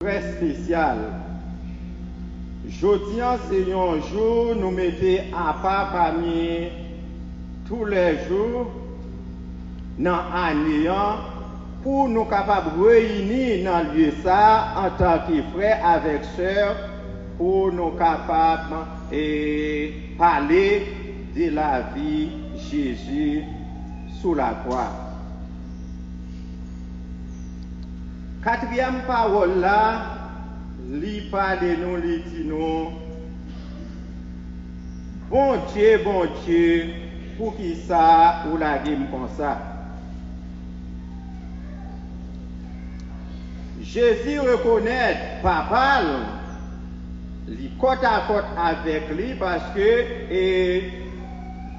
très spécial. Jeudi, c'est un jour nous mettons à part parmi tous les jours dans l'année pour nous capables de réunir dans le lieu ça en tant que frères avec sœurs pour nous capables de parler de la vie de Jésus sous la croix. Quatrième parole là, li parle de nous, li dit nous, bon Dieu, pour qui ça ou la game comme ça. Jésus reconnaît papa, li côte à côte avec lui parce que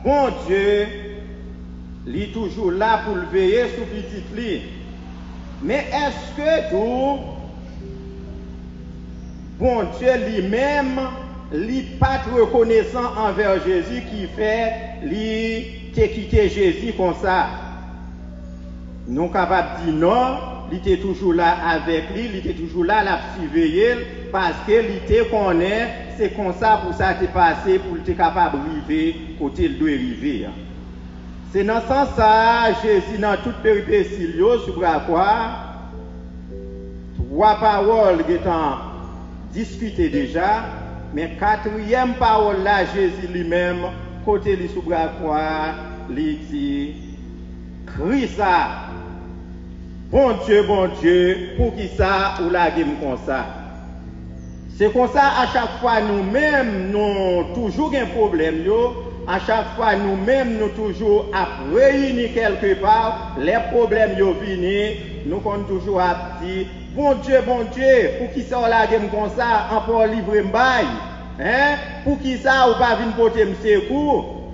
bon Dieu, li toujours là pour le veiller sur petit lui. Mais est-ce que tout bon Dieu lui-même, lui pas reconnaissant envers Jésus qui fait lui te quitter Jésus comme ça? Nous capables de dire non, il était toujours là avec lui, il était toujours là à surveiller parce que il te connaît, c'est comme ça pour ça te passé pour être capable d'arriver côté il doit arriver. C'est dans ce sens ça, Jésus dans toute péripétie sur la croix, trois paroles étant discutées déjà, mais quatrième parole là, Jésus lui-même, côté lui sur la croix, il dit, crie ça, bon Dieu, pour qui ça ou la game comme ça. C'est comme ça à chaque fois nous-mêmes, nous toujours un problème yo. À chaque fois, nous-mêmes, nous toujours à réunir quelque part, les problèmes yo viennent, nous comptons toujours à dire, bon Dieu, pour qui ça on la game comme ça, encore livrer m'bail, hein? Pour qui ça ou pas venir porter m'secours?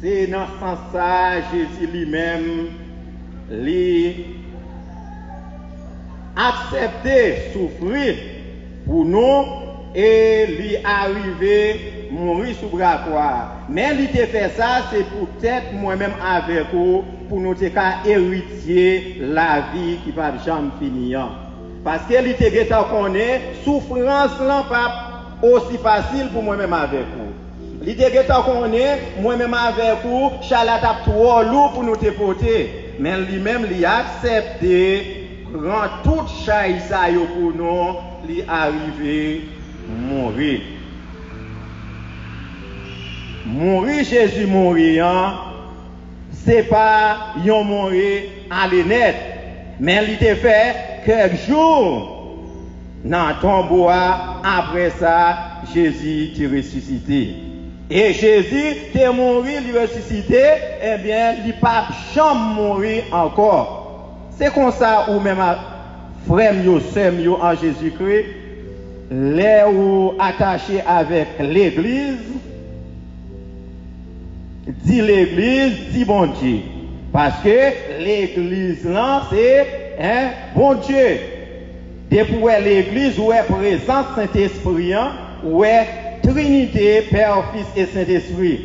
C'est dans ce sens ça, Jésus lui-même, lui accepter souffrir pour nous et lui arriver mourir sous la croix. Mais il te fait ça, c'est peut-être moi-même avec vous, pour nous héritier la vie qui va jamais finir. Parce que il te connaît, souffrance n'est pas aussi facile pour moi-même avec vous. Il te connaît, moi-même avec vous, charlatan trop lourd pour nous te porter. Mais lui-même, il a accepté, prend toute chaise pour nous, il arriver mourir. Mourir, Jésus mourir, c'est pas yon mourir à l'énet, mais il te fait quelques jours dans ton bois. Après ça, Jésus te ressuscité. Et Jésus te mourir, il ressuscité, eh bien, il pas jamais mourir encore. C'est comme ça, ou même frère yo, sœur yo en Jésus-Christ, les ou attachés avec l'église, dit l'église, dit bon Dieu. Parce que l'église là, c'est bon Dieu. Depuis l'église, où est présent Saint-Esprit, où est Trinité, Père, Fils et Saint-Esprit.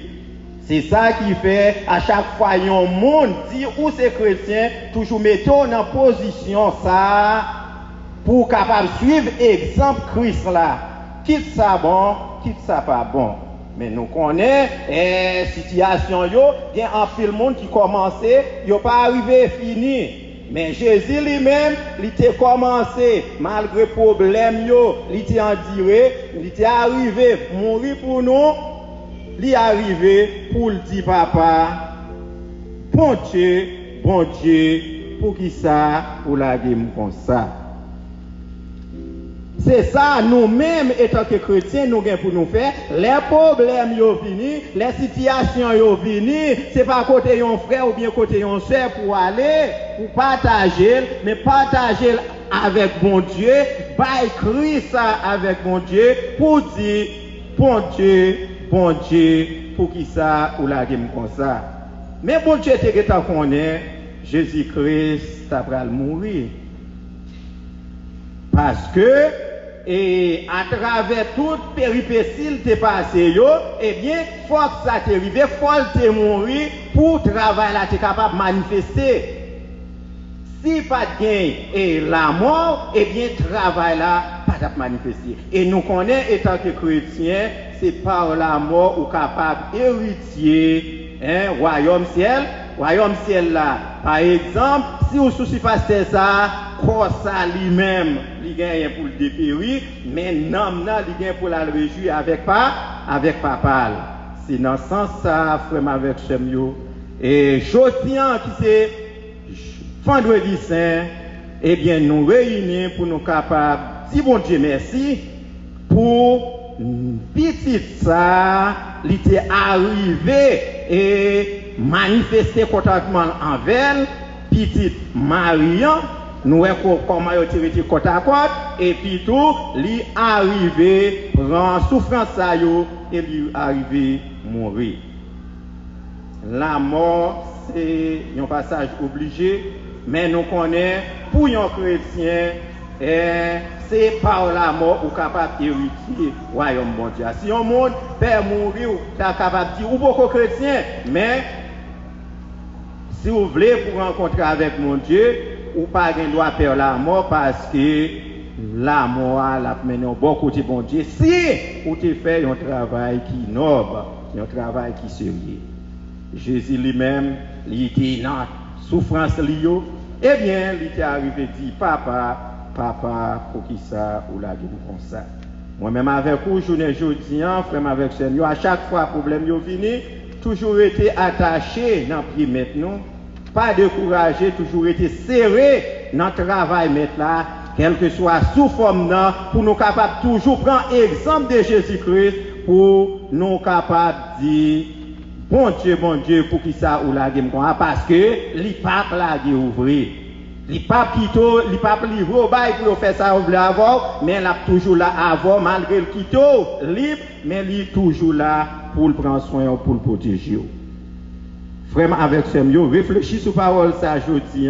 C'est ça qui fait à chaque fois un monde dit où c'est chrétien, toujours mettons en position ça pour capable suivre exemple Christ là. Quitte ça bon, quitte ça pas bon. Mais nous connaissons situation yo, il y a un pile monde qui commençait, yo pas arrivé fini. Mais Jésus lui-même, il était commencé malgré problème yo, il était enduré, il était arrivé mourir pour nous, il est arrivé pour le dire papa, bon Dieu, pour qui ça pour la game comme ça. C'est ça, nous-mêmes, étant que chrétiens, nous avons pour nous faire. Les problèmes, sont finis, les situations, sont finies. Ce n'est pas côté un frère ou bien côté une soeur pour aller, pour partager, mais partager avec bon Dieu, pas écrire ça avec bon Dieu, pour dire, bon Dieu, pour qui ça, ou la game comme ça. Mais bon Dieu, tu connais, Jésus-Christ, t'as mourir. Parce que, et à travers toute péripétie t'es passé yo, eh bien, faut que ça t'arrive, faut que t'es mourir pour travailler là, t'es capable de manifester. Si pas de gain et la mort, eh bien, travail là, pas de manifester. Et nous connaissons, étant que chrétiens, c'est par la mort ou capable héritier, royaume ciel. Royaume ciel là, par exemple, si vous souci pasteur ça, quoi ça lui-même, il gagne pour le dépérir, mais non, il gagne pour la réjouir avec papa. C'est dans ce sens ça, frère avec Chemio. Et Jotian qui c'est vendredi saint, eh bien, nous réunissons pour nous capables de dire bon Dieu merci pour petit ça, il était arrivé et manifester contentement envers petite Marion, nous avons comment il tiré côte à côte et puis tout, il arrivé prend souffrance ça et il arrivé mourir. La mort c'est un passage obligé, mais nous connaissons pour un chrétien c'est par la mort ou capable d'hériter royaume mondial. Si un monde peut mourir, tu es capable de dire ou beaucoup chrétien, mais si vous voulez pour rencontrer avec mon Dieu, ou pas de droit faire la mort parce que la mort la mené au bon côté bon Dieu. Si vous te fait un travail qui noble, un travail qui sérieux. Jésus lui-même, il était dans souffrance liée, eh bien, il était arrivé dit papa, pour qui ça ou la gueule comme ça. Moi-même avec vous, journée jeudi, frère avec Seigneur, à chaque fois problème yo vini, toujours été attaché dans pied maintenant, pas découragé, toujours été serré dans le travail maintenant, quel que soit sous forme là, pour nous capables toujours prendre exemple de Jésus-Christ pour nous capables dire bon Dieu, pour qui ça ou la gueule parce que les papes la gueule ouvrir. Les papes quitto, les papes livrent au bail pour faire ça ou avoir, mais elle a toujours là avant malgré le quitto libre, mais il est toujours là pour le prendre soin pour le protéger. Vraiment avec ce mieux, réfléchis sur parole ça aujourd'hui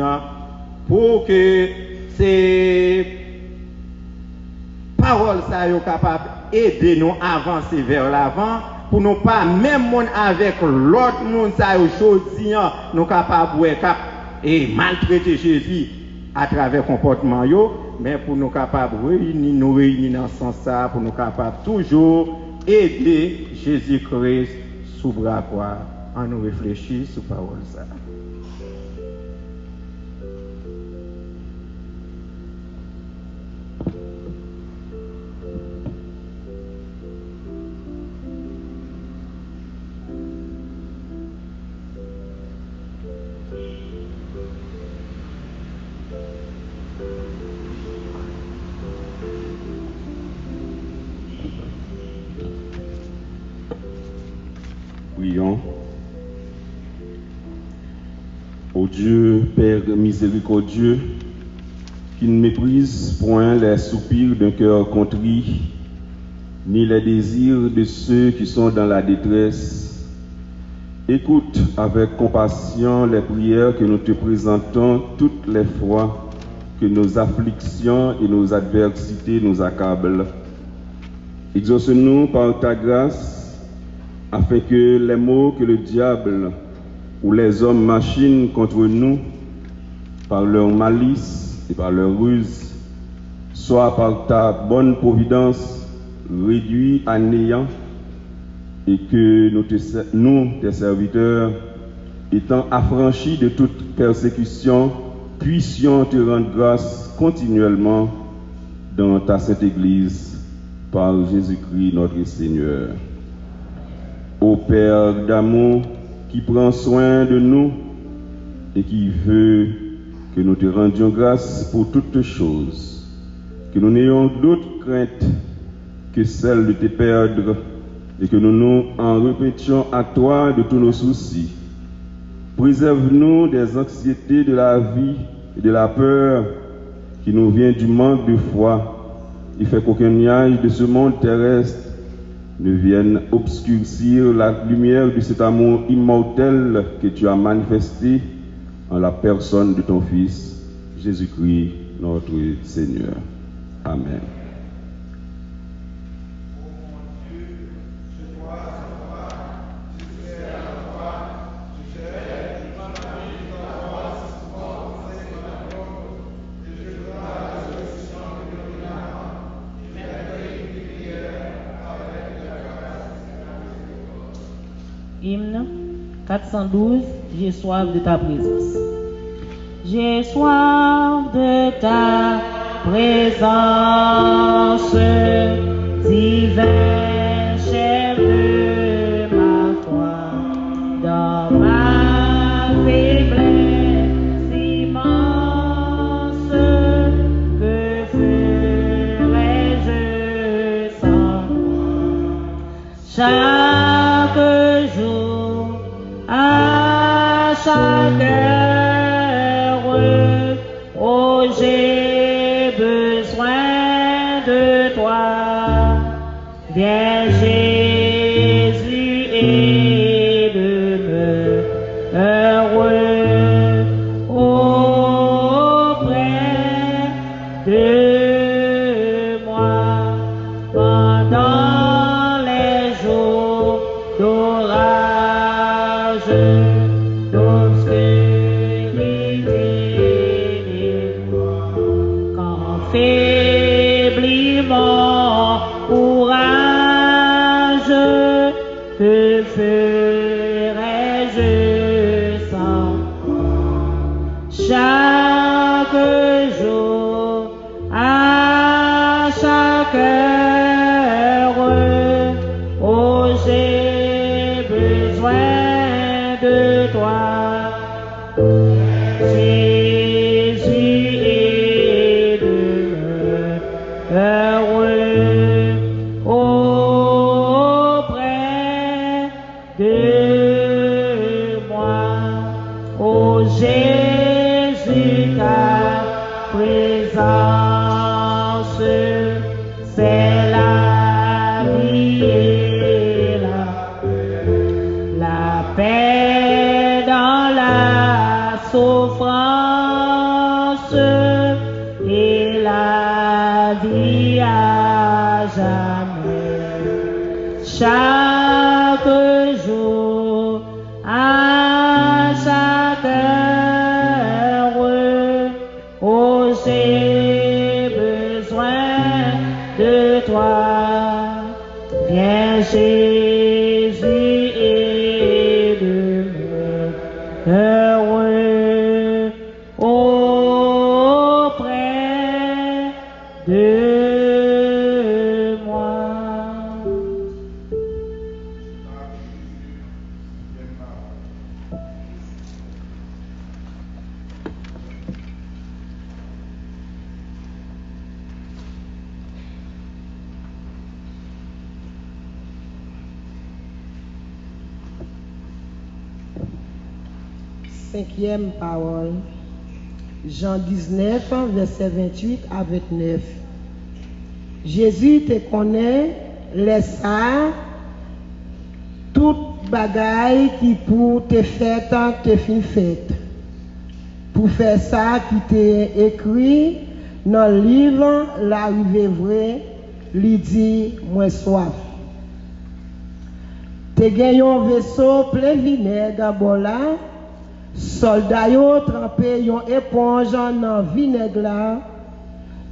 pour que ces paroles ça yo capable aider nous avancer vers l'avant pour nous pas même monde avec l'autre monde ça aujourd'hui nous capable cap et maltraiter Jésus à travers comportement yo, mais pour nous capables nous réunir dans ce sens ça pour nous capables toujours aider Jésus-Christ sous bras quoi en nous réfléchir sur parole ça. Prions. Ô Dieu, Père miséricordieux, qui ne méprise point les soupirs d'un cœur contrit, ni les désirs de ceux qui sont dans la détresse, écoute avec compassion les prières que nous te présentons toutes les fois que nos afflictions et nos adversités nous accablent. Exauce-nous par ta grâce, afin que les maux que le diable ou les hommes machinent contre nous, par leur malice et par leur ruse, soient par ta bonne providence réduits à néant, et que nous, tes serviteurs, étant affranchis de toute persécution, puissions te rendre grâce continuellement dans ta sainte Église, par Jésus-Christ notre Seigneur. Ô Père d'amour qui prend soin de nous et qui veut que nous te rendions grâce pour toutes choses, que nous n'ayons d'autre crainte que celle de te perdre et que nous nous en répétions à toi de tous nos soucis. Préserve-nous des anxiétés de la vie et de la peur qui nous vient du manque de foi et fait qu'aucun nuage de ce monde terrestre ne vienne obscurcir la lumière de cet amour immortel que tu as manifesté en la personne de ton Fils, Jésus-Christ, notre Seigneur. Amen. Hymne 412, j'ai soif de ta présence. J'ai soif de ta présence, divin chef de ma foi, dans ma faiblesse immense, que ferais-je sans chaque jour, à chaque heure, oh j'ai besoin de toi, viens Jésus et demeure auprès de moi pendant les jours d'orage, d'obscurité, quand faiblit mon courage, que ferais-je sans chaque jour, à chaque heure, oh j'ai besoin de toi, Jésus est heureux auprès de moi, oh Jésus ta présence, c'est la vie et la paix dans la souffrance et la vie à jamais. Chaque jour, à chaque heure, oh j'ai besoin de toi, viens Jésus et demeure auprès de moi. Cinquième parole, Jean 19, verset 28 à 29. Jésus te connaît, laisse ça, toute bagaille qui pour te faire te fin faite. Pour faire ça qui t'est écrit dans le livre, l'arrivée vraie, lui dit, moi soif. Te gagné un vaisseau plein vinaigre bon là. Soldats yo trempé yon éponge dans vinaigre là,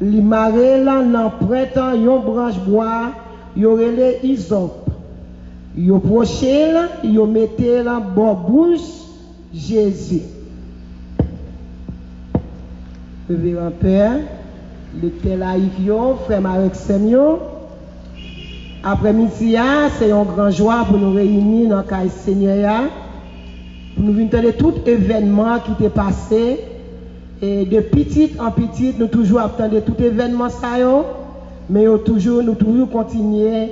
li maré là dans printemps yon branche bois, yo relé hysope. Yo proché là, yo metté là bon bouche Jésus. Révérend Père, le tel laïc yo, frère Marek Semyo. Après-midi, c'est une grande joie pour nous réunir dans le cas Seigneur. Pour nous venir de tout événement qui t'est passé. Et de petit en petit, nous toujours attendons tout événement ça yo, mais nous toujours continuer à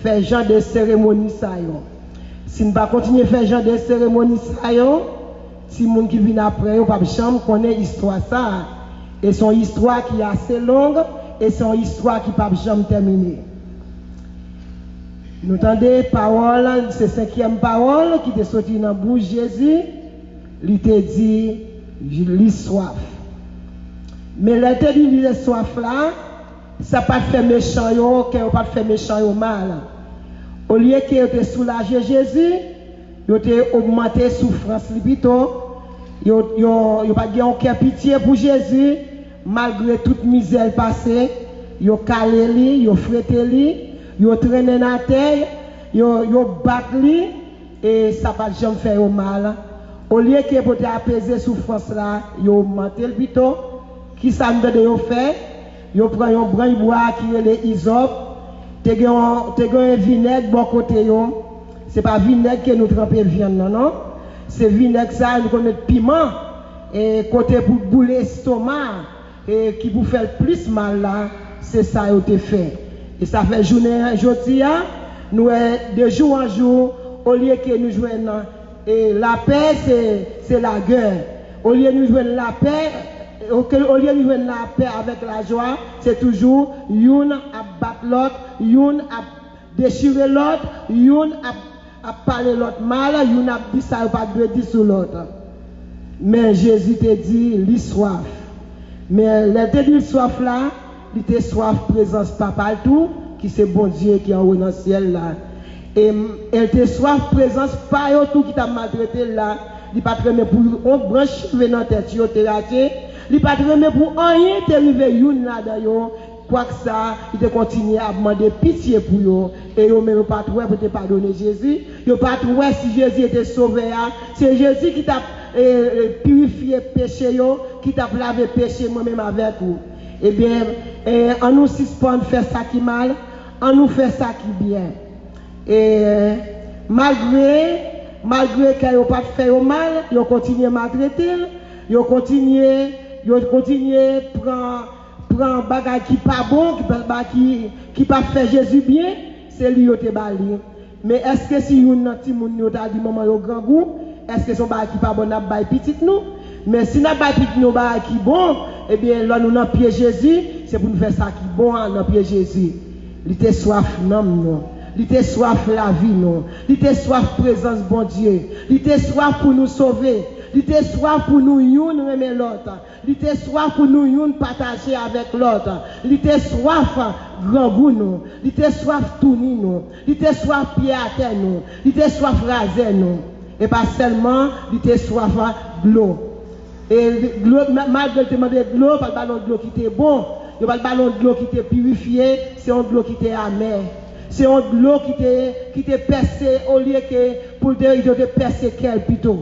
faire genre de cérémonie ça yo. Si nous pas continuer à faire genre de cérémonie ça yo, si les gens qui viennent après, pas jamais connaît l'histoire ça. Et son histoire qui est assez longue et son histoire qui pas jamais terminée. Nous entendons parole, c'est cinquième parole qui est sortie dans la bouche de Jésus. Il te dit, j'ai soif. Mais là, te dit, j'ai soif là, ça pas fait méchant yo, que pas fait méchant yo mal. Au lieu que te soulager Jésus, yo te augmenté souffrance plutôt. Yo pas gagné aucun pitié pour Jésus, malgré toute misère passée. Yo calé li, yo frété li. Yo traîné dans la terre, yo bat li, et ça va jamais faire au mal. Au lieu que pour apaiser souffrance là, yo mentel plutôt. Qui ça nous de faire? Yo prend un brin bois qui est les isop, te un vinaigre bon côté yo. C'est pas vinaigre que nous tremper viande non. C'est vinaigre ça nous mettre piment et côté pour bouler l'estomac et qui vous fait plus mal là, c'est ça yo te fait. Et ça fait journée aujourd'hui nous de jour en jour au lieu que nous joignons et la paix c'est la guerre. Au lieu de nous joindre la paix au lieu de jouer la paix avec la joie, c'est toujours une à battre l'autre, une à déchirer l'autre, une à parler l'autre mal, une à dire ça pas de dire sur l'autre. Mais Jésus te dit, il soif. Mais le te dit soif là, il te soif présence pas partout, qui c'est bon Dieu qui est en haut dans le ciel là. Et elle te soif présence pas tout qui t'a maltraité là, il pas très pour on branche dans tête, tu te raté. Il pas de pour rien t'arriver une là-dedans, quoi que ça, il te continue à demander pitié pour eux. Et eux même pas trouvé pour te pardonner Jésus. Ils pas trouvé si Jésus était sauvé. C'est Jésus qui t'a purifié péché, qui t'a lavé péché moi-même avec vous. Eh bien, on nous suspend faire ça qui mal, on nous fait ça qui bien. Et malgré qu'ils n'ont pas fait au mal, ils continuent à maltraiter, ils continuent prendre bagage qui pas bon, qui pas fait Jésus bien, c'est lui qui te bali. Mais est-ce que si un petit monde nous a dit maman au grand goût, est-ce que son bagage qui pas bon n'a pas petit nous? Mais si n'a pas petit nous bagage qui bon, eh bien là nous dans pied Jésus, c'est pour nous faire ça qui bon dans pied Jésus. Il était soif non. Il était soif la vie non. Il était soif présence bon Dieu. Il était soif pour nous sauver. Il était soif pour nous aimer l'autre. Il était soif pour nous partager avec l'autre. Il était soif grand goût nous. Il était soif tourner nous. Il était soif pied à terre nous. Il était soif raser nous. Et pas seulement, il était soif de l'eau. Et malgré le demander de l'eau, pas le ballon de l'eau qui était bon. Il n'y a pas le ballon de l'eau qui était purifié, c'est un de l'eau qui était amer. C'est un de l'eau qui était percé au lieu que pour dire qu'il était percé quel plutôt.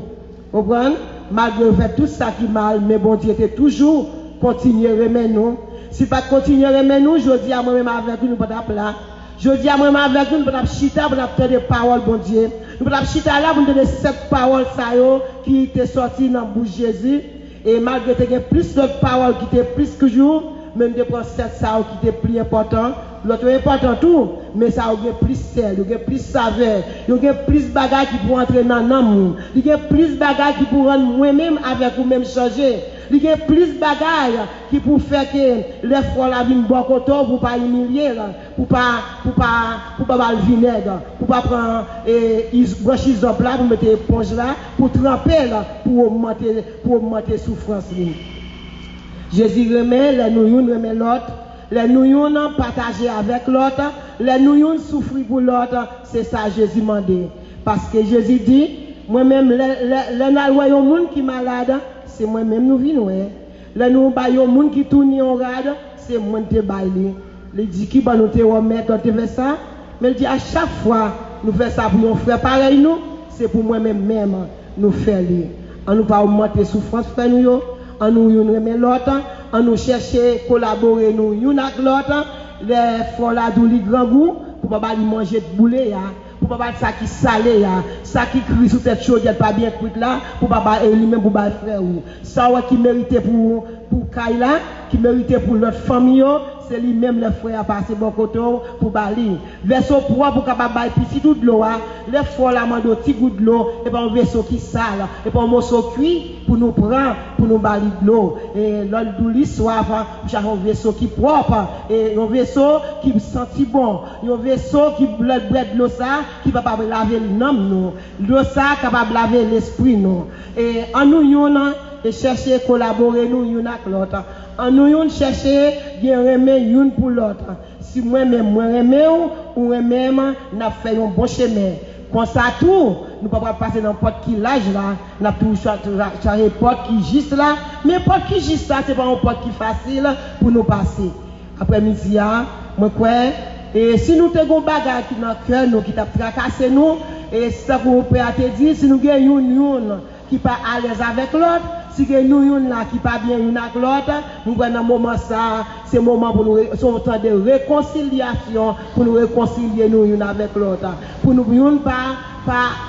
Vous comprenez? Malgré tout ça qui mal, mais bon Dieu était toujours continuer à remettre nous. Si pas continuer à remettre nous, je dis à moi-même avec nous, nous pas là. Je dis à moi-même avec nous, nous pas chita, pour nous des paroles, bon Dieu. Nous pas chita là, pour nous donner cette parole ça qui était sortie dans la bouche de Jésus. Et malgré que tu as plus d'autres paroles qui étaient plus que jour, même des cette ça qui était plus important. L'autre est important tout, mais ça a plus sel, il y a plus saveur, il y a plus de bagages qui pour entrer dans l'amour, il y a plus de bagages qui pour rendre moi-même avec vous-même changer, il y a plus de bagages qui pour faire que les fois la vie bon côté pour pas humilier, pour pas le vinaigre, pour pas prendre broche isop là pour mettre éponge là, pour tremper là, pour augmenter souffrance. Jésus remet, les nous remet l'autre. Les nous partager avec l'autre, les nous souffrir pour l'autre, c'est ça Jésus m'a dit. Parce que Jésus dit, moi-même, les nous monde qui malade, c'est moi-même nous vivons. Les nous baillons monde qui tourne en rade, c'est moi qui baille. Il dit qui va nous te remettre quand tu fais ça, mais il dit à chaque fois nous faisons ça pour nos frères pareil nous, c'est pour moi-même nous faire lui. On nous pas augmenter souffrance faire nous, on nous remet l'autre. On nous chercher collaborer nous une avec l'autre les font la douli grand goût pour pas manger de boulet pour pas ça qui salé ça qui crie sous tête chaude pas bien cuite là pour pas lui-même pour pas frère ou ça qui méritait pour Kaila qui méritait pour l'autre famille c'est lui-même le frère passer bon côté pour bali verso pour capable bailler petit tout de l'eau les fois la mando petit goût de l'eau et pas un vaisseau qui sale et pas un morceau cuit pour nous prendre pour nous bali de l'eau et l'autre douli soif un vaisseau qui propre et un vaisseau qui senti bon un vaisseau qui blood de l'eau ça qui va pas laver l'âme nous l'eau ça capable laver l'esprit nous et en nous et chercher collaborer nous une avec l'autre en nous chercher bien remet une pour l'autre si moi-même moi remets ou même n'a fait un bon chemin comme ça tout nous pas passer dans n'importe qui l'âge là n'a tout charger porte qui juste là mais porte qui juste là c'est pas un porte qui facile pour nous passer après midi moi quoi et si nous te gon bagarre qui dans cœur nous qui t'a tracassé nous Et c'est ça que mon père te dit, si nous avons une qui pas à l'aise avec l'autre, si nous avons là qui pas bien une avec l'autre, nous prenons un moment ça, c'est un moment pour nous, c'est un temps de réconciliation, pour nous réconcilier nous une avec l'autre. Pour nous ne pas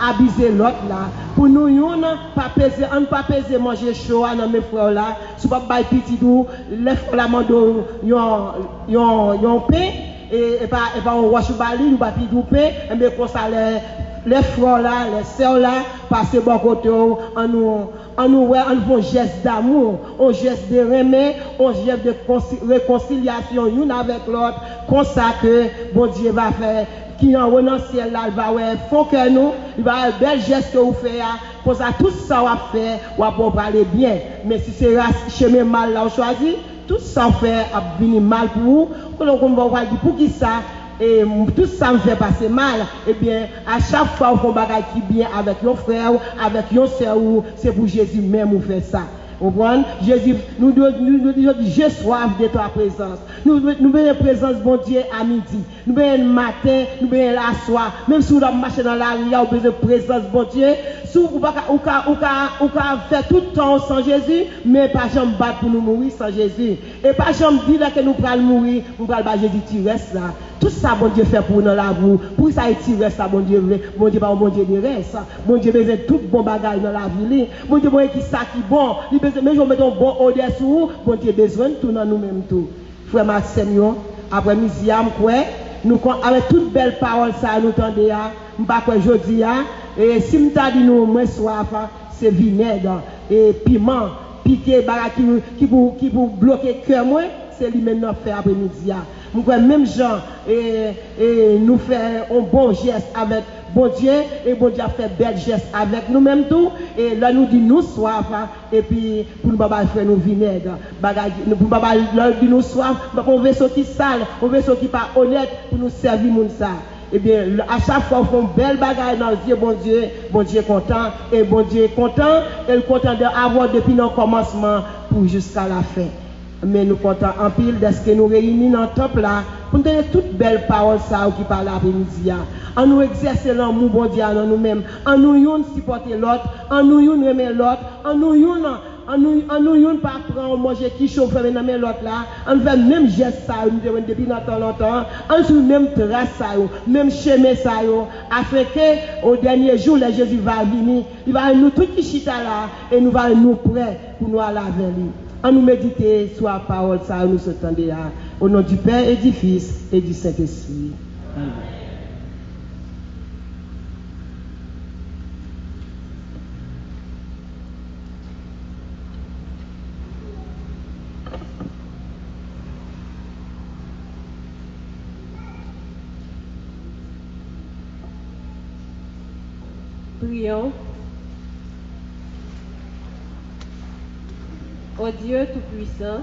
abuser l'autre là. Pour nous pas peser, on pas peser manger chaud dans mes frères là. Si pas bail petit tout, les frères là mando yon pain et pas on wash bali ou pas tout pain, et bien comme ça les frères là, les sœurs là, passer bon côté en nous un geste d'amour, un geste de remède, un geste de réconciliation une avec l'autre, comme ça que bon Dieu va faire qui en renonce ciel là, il va font que nous, il va un bel geste que vous faites, comme ça tout ça va faire, ou va parler bien. Mais si c'est chemin mal là, on choisit, tout ça fait venir mal pour vous, on va dire pour qui ça. Et tout ça me fait passer mal, et bien à chaque fois on fait un bagage qui bien avec nos frères, avec nos sœurs, c'est pour Jésus même ou fait ça. Vous comprenez? Jésus, nous disons, j'ai soif de ta présence. Nous avons la présence, bon Dieu, à midi. Nous avons le matin, nous avons la soir. Même si vous marchez dans la rue, vous avez besoin de présence, bon Dieu. Si vous pouvez faire tout le temps sans Jésus, mais pas jamais battre pour nous mourir sans Jésus. Et pas jamais dire que nous allons mourir, nous allons pas Jésus tirer ça. Tout ça, bon Dieu, fait pour nous la vie. Pour ça, il tire ça, bon Dieu, pas bon Dieu de reste. Bon Dieu, besoin de tout bon bagage dans la vie. Bon Dieu, qui ça qui bon. Mais je mets un bon odeur sur vous, bon Dieu, besoin de tout dans nous-mêmes tout. Frère Maxime, après midi, nous avec toute belle parole, ça, nous tendez à, pas quoi aujourd'hui, et si nous t'as dit nous, moi, soif, c'est vinaigre, et piment, piqué, qui pour bloquer le cœur, moi, c'est lui-même nous fait après-midi. Nous même gens et nous faire un bon geste avec bon Dieu et bon Dieu a fait bel geste avec nous-mêmes tout et là nous dit nous soif et puis pour nous pas faire nos vinaigres pour pas dit nous soif on vaisseau qui sale on vaisseau qui pas honnête pour nous servir moun ça. Eh bien, à chaque fois, on fait une belle bagarre dans les yeux, bon Dieu est content, et bon Dieu est content, et il est content d'avoir depuis le commencement pour jusqu'à la fin. Mais nous comptons en pile de ce que nous réunissons dans le temple là, pour nous donner toutes belles paroles ça qui parlent après-midi. En nous exercer l'amour bon Dieu dans nous-mêmes, en nous supporter l'autre, en nous aimer l'autre, en nous pas prendre manger qui chauffe dans l'autre là, en fait même geste ça depuis longtemps, en sur même trace ça, même chemin ça, afin que au dernier jour le Jésus va venir, il va nous tout qui chita là et nous va nous prêts pour nous aller vers lui. En nous méditer sur la parole, ça nous s'entendait au nom du Père et du Fils et du Saint-Esprit. Amen. Prions. Ô Dieu Tout-Puissant,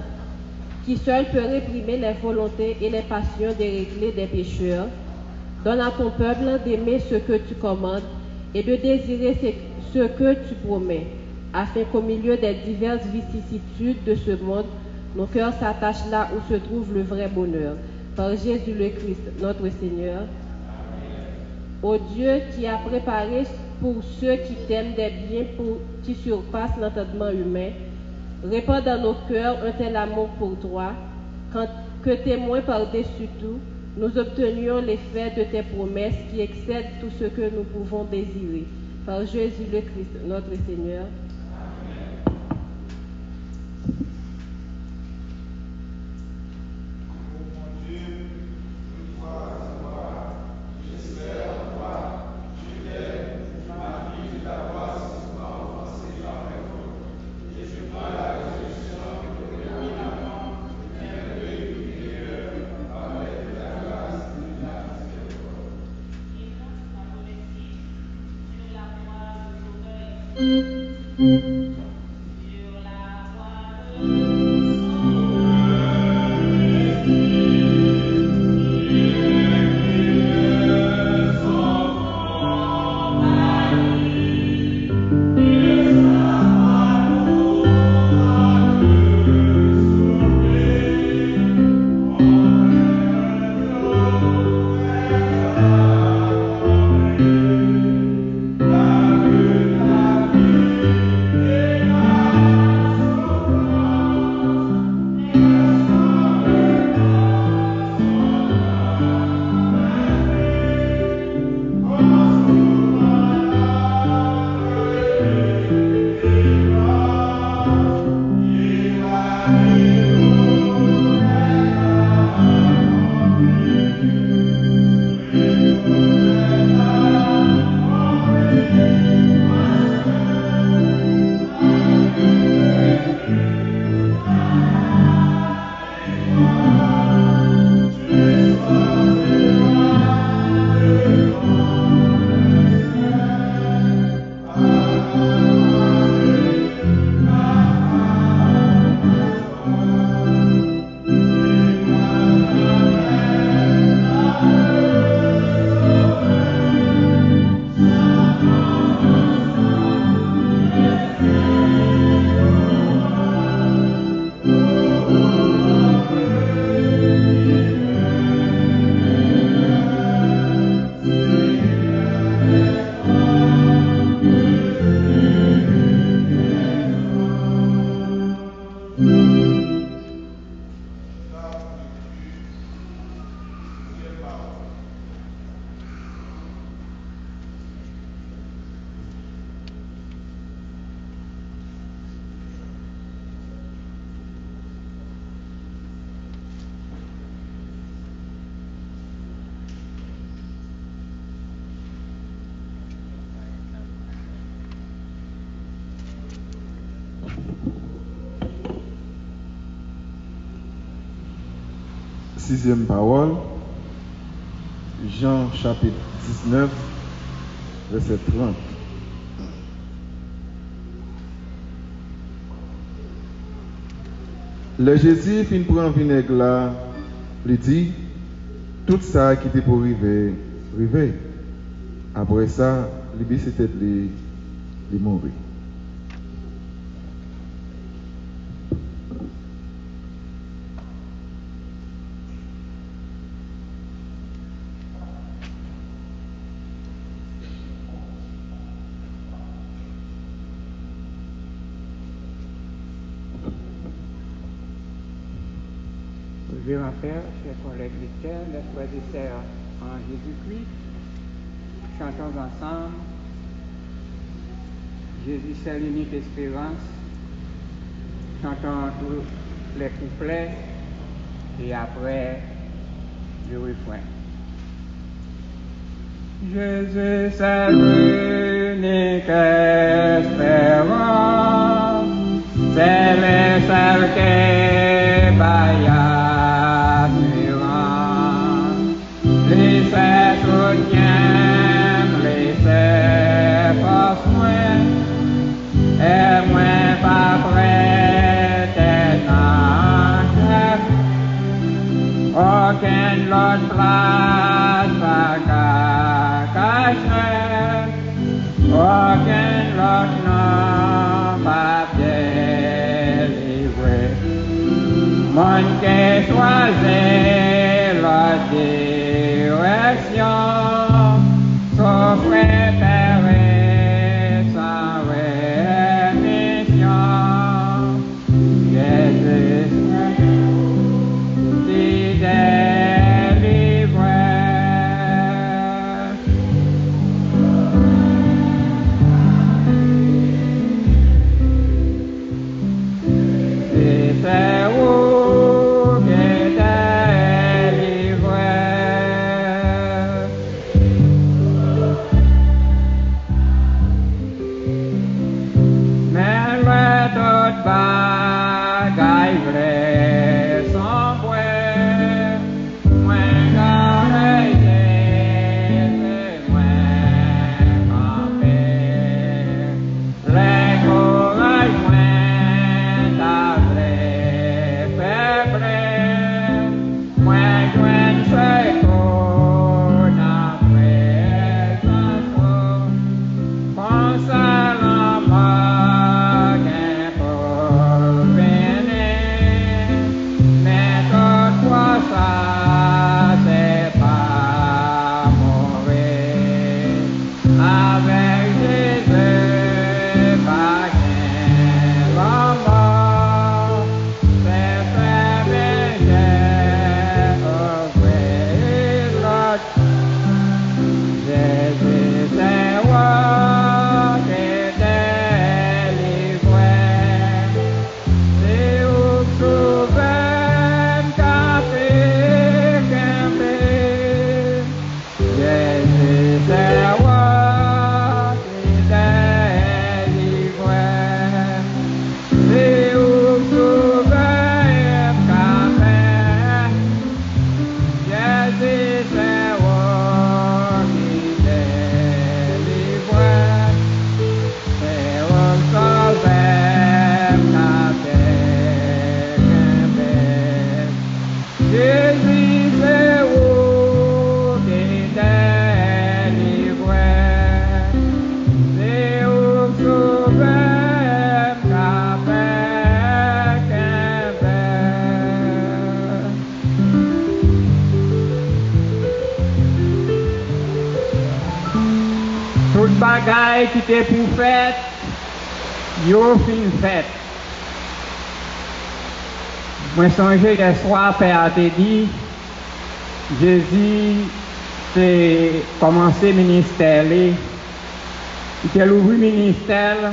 qui seul peut réprimer les volontés et les passions déréglées des pécheurs, donne à ton peuple d'aimer ce que tu commandes et de désirer ce que tu promets, afin qu'au milieu des diverses vicissitudes de ce monde, nos cœurs s'attachent là où se trouve le vrai bonheur. Par Jésus le Christ, notre Seigneur. Ô Dieu qui a préparé pour ceux qui t'aiment des biens qui surpassent l'entendement humain, répands dans nos cœurs un tel amour pour toi, que témoins par-dessus tout, nous obtenions l'effet de tes promesses qui excèdent tout ce que nous pouvons désirer. Par Jésus le Christ, notre Seigneur. Sixième parole, Jean chapitre 19, verset 30. Le Jésus fin prend vinaigre là, lui dit, tout ça qui était pour arriver, arriver. Après ça, lui c'était de mourir. Dieu en Père, chers collègues lecteurs, les frères et sœurs en Jésus-Christ, chantons ensemble. Jésus, c'est l'unique espérance. Chantons tous les couplets et après le refrain. Jésus, c'est l'unique espérance, c'est le seul qui baille. Laissez soutien, laissez force moins, et moins pas prêt d'être en chef. Aucune autre place pas cacher, aucun autre nom pas délivré. Mon qui choisit la direction, s'offre périr sans rémission. Jésus t'y délivre. C'est où qui délivre. Mais le tout bagaille vrai sans bruit, moins carré, moins campé. Les courage moins tablé, faible, moins joint c'est qu'on a présence. Consolant moi qu'un pour venir, mais toutefois ça c'est pas mauvais. Avec Jésus, pas qu'un mort, c'est fait bien, offrir l'autre. Jésus c'est roi qui délivre, c'est où trouver café campé. Jésus c'est roi qui délivre, c'est où trouver café. Jésus c'est roi qui délivre, c'est où trouver café campé. Jésus c'est où qui délivre, c'est où trouver café campé. Toute bagaille qui était pour faire, yo fin fait. Moi songe des soirs Père te dit, Jésus c'est commencé ministère, il a ouvert ministère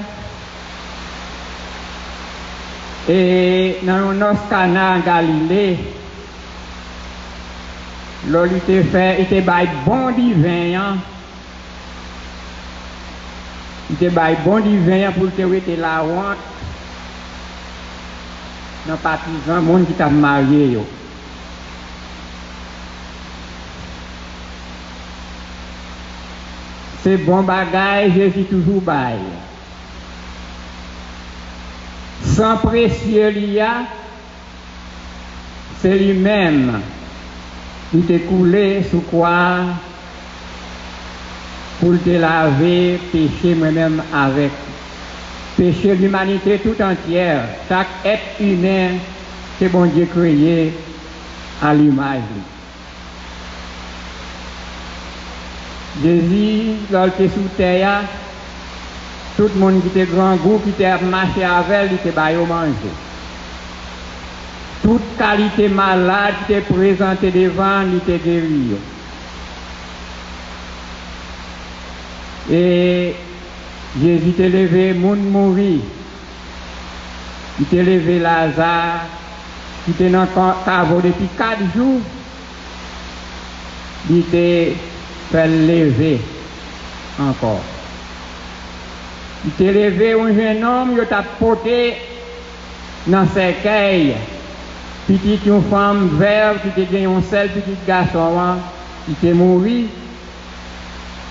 et dans notre Cana en Galilée, là il était fait, il était bail bon divin. Il était bail bon divin pour te rester la honte dans partisan monde qui t'a marié yo. c'est bon bagaille, Jésus toujours bail. Sans précieux l'IA, c'est lui-même qui t'est coulé sous quoi pour te laver, péché moi-même avec. Péché l'humanité tout entière, chaque être humain que bon Dieu créé à l'image. Jésus, lorsqu'il était sous terre, tout le monde qui était grand goût, qui était marché avec, il était baillé manger. Toute qualité malade qui était présentée devant, il était guéri. Et Jésus t'a levé, monde mourir. Il t'a levé Lazare, qui était dans le caveau depuis 4 jours. Il t'a fait lever encore. Il t'a levé un jeune homme, il t'a porté dans ses cercueil. Petite une femme verte, qui était un seul petit garçon, il t'a mouru.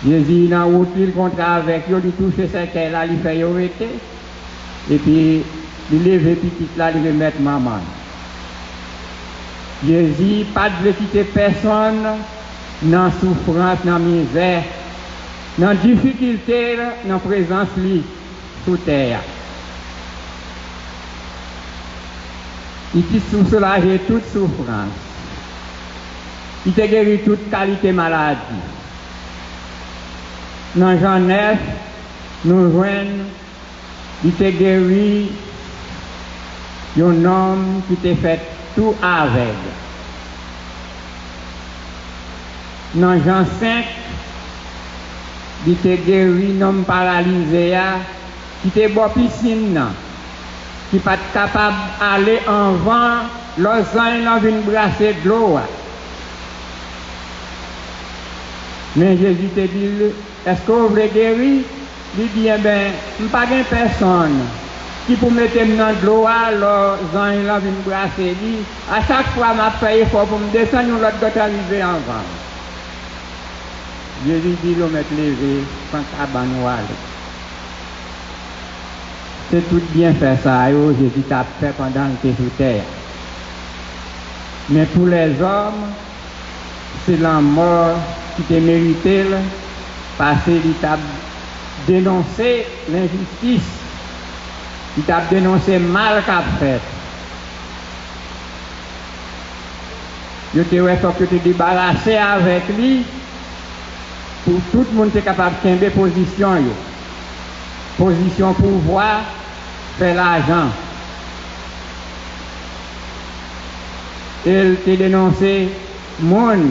Jésus n'a route il contre avec eux, il touche ce cercueil là, il fait arrêter. Et puis il lève petite là, il remet maman. Jésus pas de quitter personne dans souffrance, dans misère, dans difficulté, dans présence lui sous terre. Il t'a soulagé toute souffrance. Il t'a guéri toute qualité maladie. Dans Jean 9, nous joignons, il t'a guéri un homme qui t'a fait tout aveugle. Dans Jean 5, il t'a guéri un homme paralysé qui t'a beau piscine, qui n'est pas capable d'aller en vent, l'oseille n'a venu brasser de l'eau. Mais Jésus te dit, est-ce que vous voulez guérir? Il dit, eh bien, je n'ai pas de personne qui peut mettre dans de l'eau, l'oseille n'a venu brasser. Il dit, à chaque fois, je fais effort pour me descendre, l'autre doit arriver en vent. Jésus dit, le mettre levé, quand à noir. C'est tout bien fait ça, Jésus t'a fait pendant que tu es sur terre. Mais pour les hommes, c'est la mort qui t'a mérité, parce qu'il t'a dénoncé l'injustice, il t'a dénoncé le mal qu'a fait. Il faut que tu te débarrasses avec lui, pour tout le monde est capable de prendre position. Position pouvoir, faire l'argent. Il t'a dénoncé monde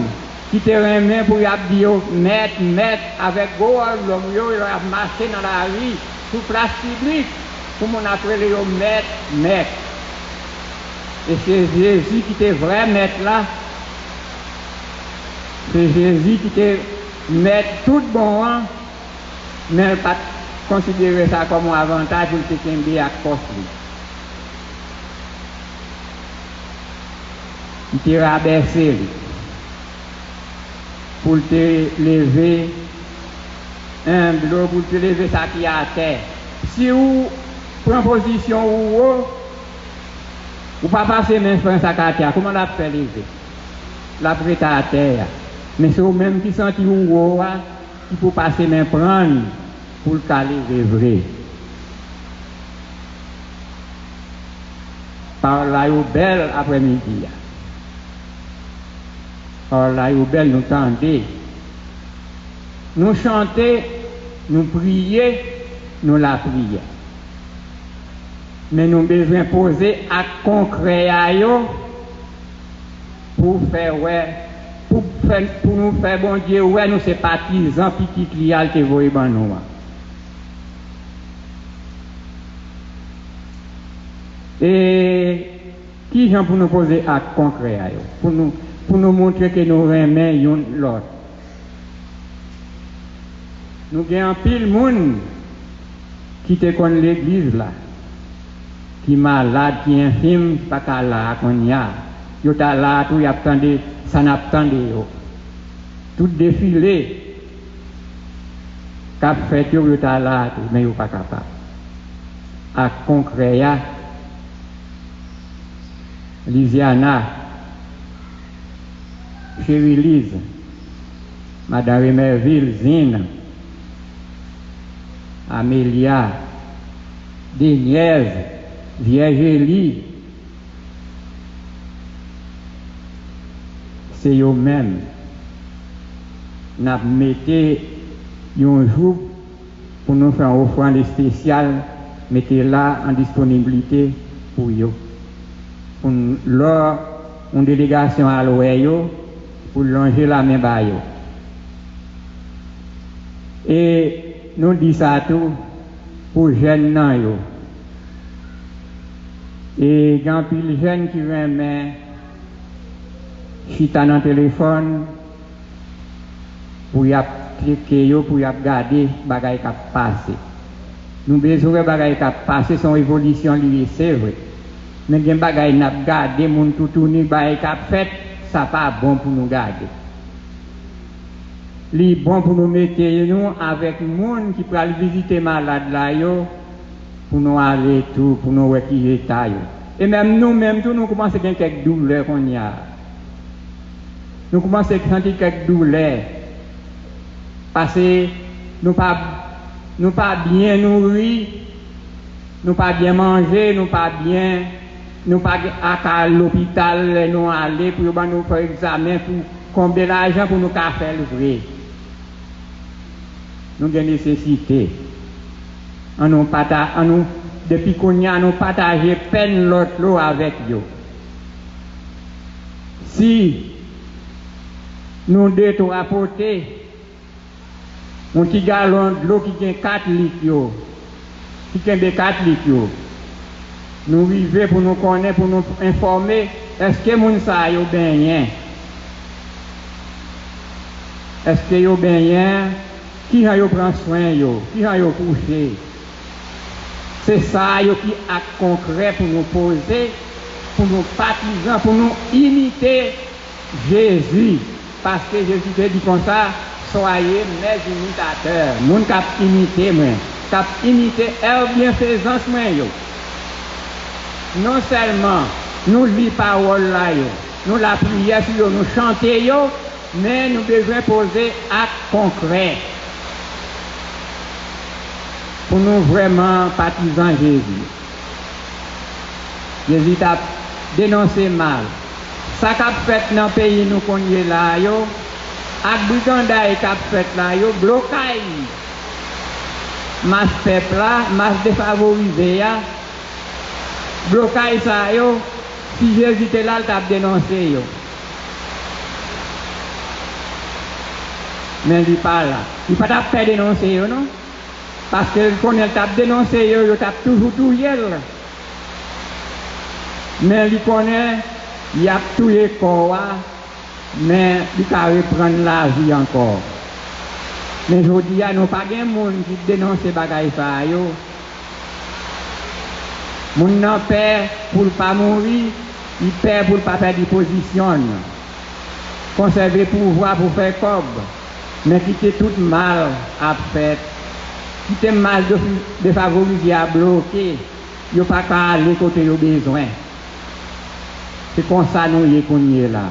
qui te remet pour dire mettre avec l'homme, il a marché dans la rue, sous place publique, pour mon appeler mettre. Et c'est Jésus qui te vrai mettre là. C'est Jésus qui te met tout bon, mais pas considérer ça comme un avantage pour te tomber à cause. Il te rabaissé pour te lever humble, pour te lever ça qui est à terre. Si vous prenez position ou vous ne pas passer même sur un sac à terre, comment on fait lever? La prête à terre. Mais c'est vous-même qui sentez ou qui peut passer même prendre pour le caler vrai. Par là, il y a belle après-midi. Par là, il y a belle nous tendez. Nous chanter, nous prier, nous la prier. Mais nous avons besoin de poser à concret pour faire pour nous faire bon Dieu, ouais, nous c'est partisans petit client qui voient ban nous. Et qui j'en pour nous poser à concret pour nous montrer que nous aimons l'autre. Nous avons un pile monde qui te connaît l'église là, qui est malade, qui est infime, pas qu'à la qu'on y a. Yo ta là, tout y attendait, ça n'attendait yo. Tout défilé. Cap fait yo ta là mais yo pas capable. À concret Lisiana, Chérie Lise, Madame Emerville, Zine, Amélia, Denièse, Viergélie, c'est eux-mêmes. Nous mettons un jour pour nous faire une offrande spéciale, mettez là en disponibilité pour eux. Pour leur une délégation à l'OEO pour longer la main à eux. Et nous disons ça tout pour les jeunes nan yo. Et quand il y a des jeunes qui viennent chita dans le téléphone pour y cliquer pour y regarder bagay qui passé. Nous besoin bagay qui passé son évolution liée c'est vrai. Mais gen bagay n'a garder moun tout tourner bagay qui fait ça pas bon pour nous garder. Li bon pour nous mettre nous avec moun qui pral visiter malade là yo pour nous aller tout pour nous voir qui état yo. Et même nous même tout nous commencer à quelques douleurs qu'on y a. Nous commençons à sentir quelques douleurs parce que nous pas bien nourris, nous pas bien manger, nous pas à l'hôpital nous aller pour nous faire examen pour combien d'argent pour nous faire le vrai. Nous avons nécessité. Depuis qu'on y a nous partager peine l'autre avec eux. Si nous devons apporter un petit gallon de l'eau qui a 4 litres, qui a 4 litres, nous vivons pour nous connaître, pour nous informer, est-ce que moun sa yo bien? Est-ce que yo bien? Qui a yo prend soin yo? Qui a yo couché? C'est ça yo qui a concret pour nous poser, pour nous partisans, pour nous imiter Jésus. Parce que Jésus te dit comme ça, soyez mes imitateurs. Moun kap imiter moi, kap imiter bienfaisance moi yo. Non seulement nous lisons parole là yo, nous la prière sur yo, nous chanter yo, mais nous devons poser acte concret pour nous vraiment partisans Jésus. Jésus a dénoncé mal. Ça qu'a fait dans le pays nous connaissons là yo, ak brigandage qu'a fait là yo, blocage. Masse peuple là, masse défavorisé ya. Blocage ça yo, si Jésus était là, il t'a dénoncé yo. Mais il pas là. Il pas t'a fait dénoncer yo non? Parce que quand il t'a dénoncé yo, il t'a toujours tout yel. Mais il connaît, il a tout les corps, mais il peut reprendre la vie encore. Mais je dis, nous pas de monde qui dénonce ces bagailles ça yo. Moun nan perd pour ne pas mourir, il perd pour ne pas faire des positions. Conserver pouvoir pour faire cob, mais quitter tout mal à faire. Quitter mal de favoriser à bloquer, il n'y a pas qu'à aller côté au besoin. C'est comme ça nous y est là.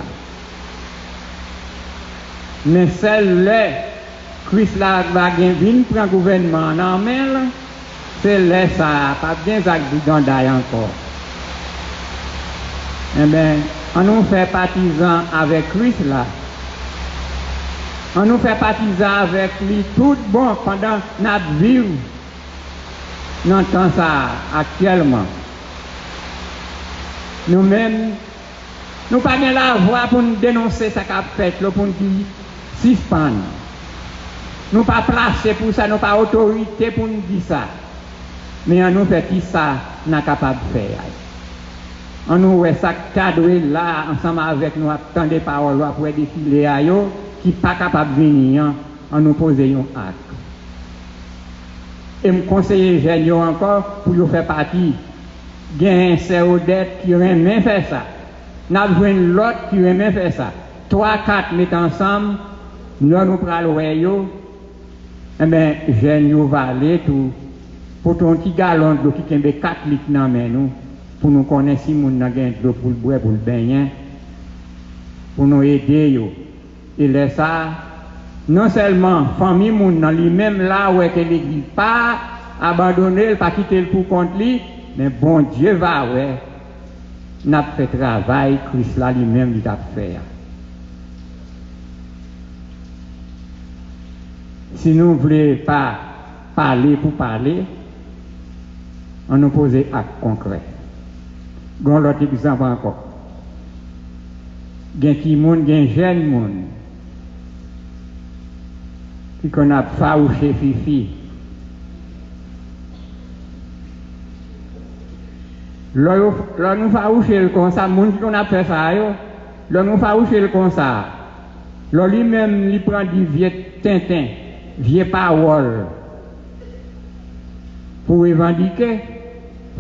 Mais celle-là, Christ là va venir prendre le gouvernement en main. C'est là ça, pas bien ça brigandage encore. Eh bien, on nous fait partisans avec Christ là. On nous fait partisans avec lui tout bon pendant notre vie. Nous entendons ça actuellement. Nous-mêmes, nous pas bien la voix pour nous dénoncer ce qu'a fait, pour nous dire suspendre. Nous pas placés pour ça, nous pas autorité pour nous dire ça. Mais on nous fait qui ça, nous capable de faire. On nous fait ça cadré là, ensemble avec nous, attendre des paroles pour défiler à eux, qui pas capable de venir, on nous pose un acte. Et me conseiller jeunes encore pour nous faire partie. Il y a un CODET qui remet faire ça. Nous avons l'autre qui remet faire ça. 3, 4 mettent ensemble, nous prenons le royaume. eh bien, jeune yo valé tout pour ton petit galon de l'eau qui tombe 4 litres dans nous pour nous connaître si moun nan gen de l'eau pour le boire pour le baigner pour nous aider yo et là ça non seulement famille moun nan lui-même là où est que l'église pas abandonner pas quitter le pour compte lui mais bon Dieu va ouais n'a fait travail Christ là lui-même il a fait. Si nous ne voulons pas parler pour parler, on nous pose acte concret. Gon l'autre exemple encore. Gen qui moun, gen jeune moun qui qu'on a faouché fifi. Là nous faouché comme ça, moun qui qu'on a fait ça yo, là nous faouché comme ça. Là lui-même il prend du vieux tintin. Vieux parole pour revendiquer,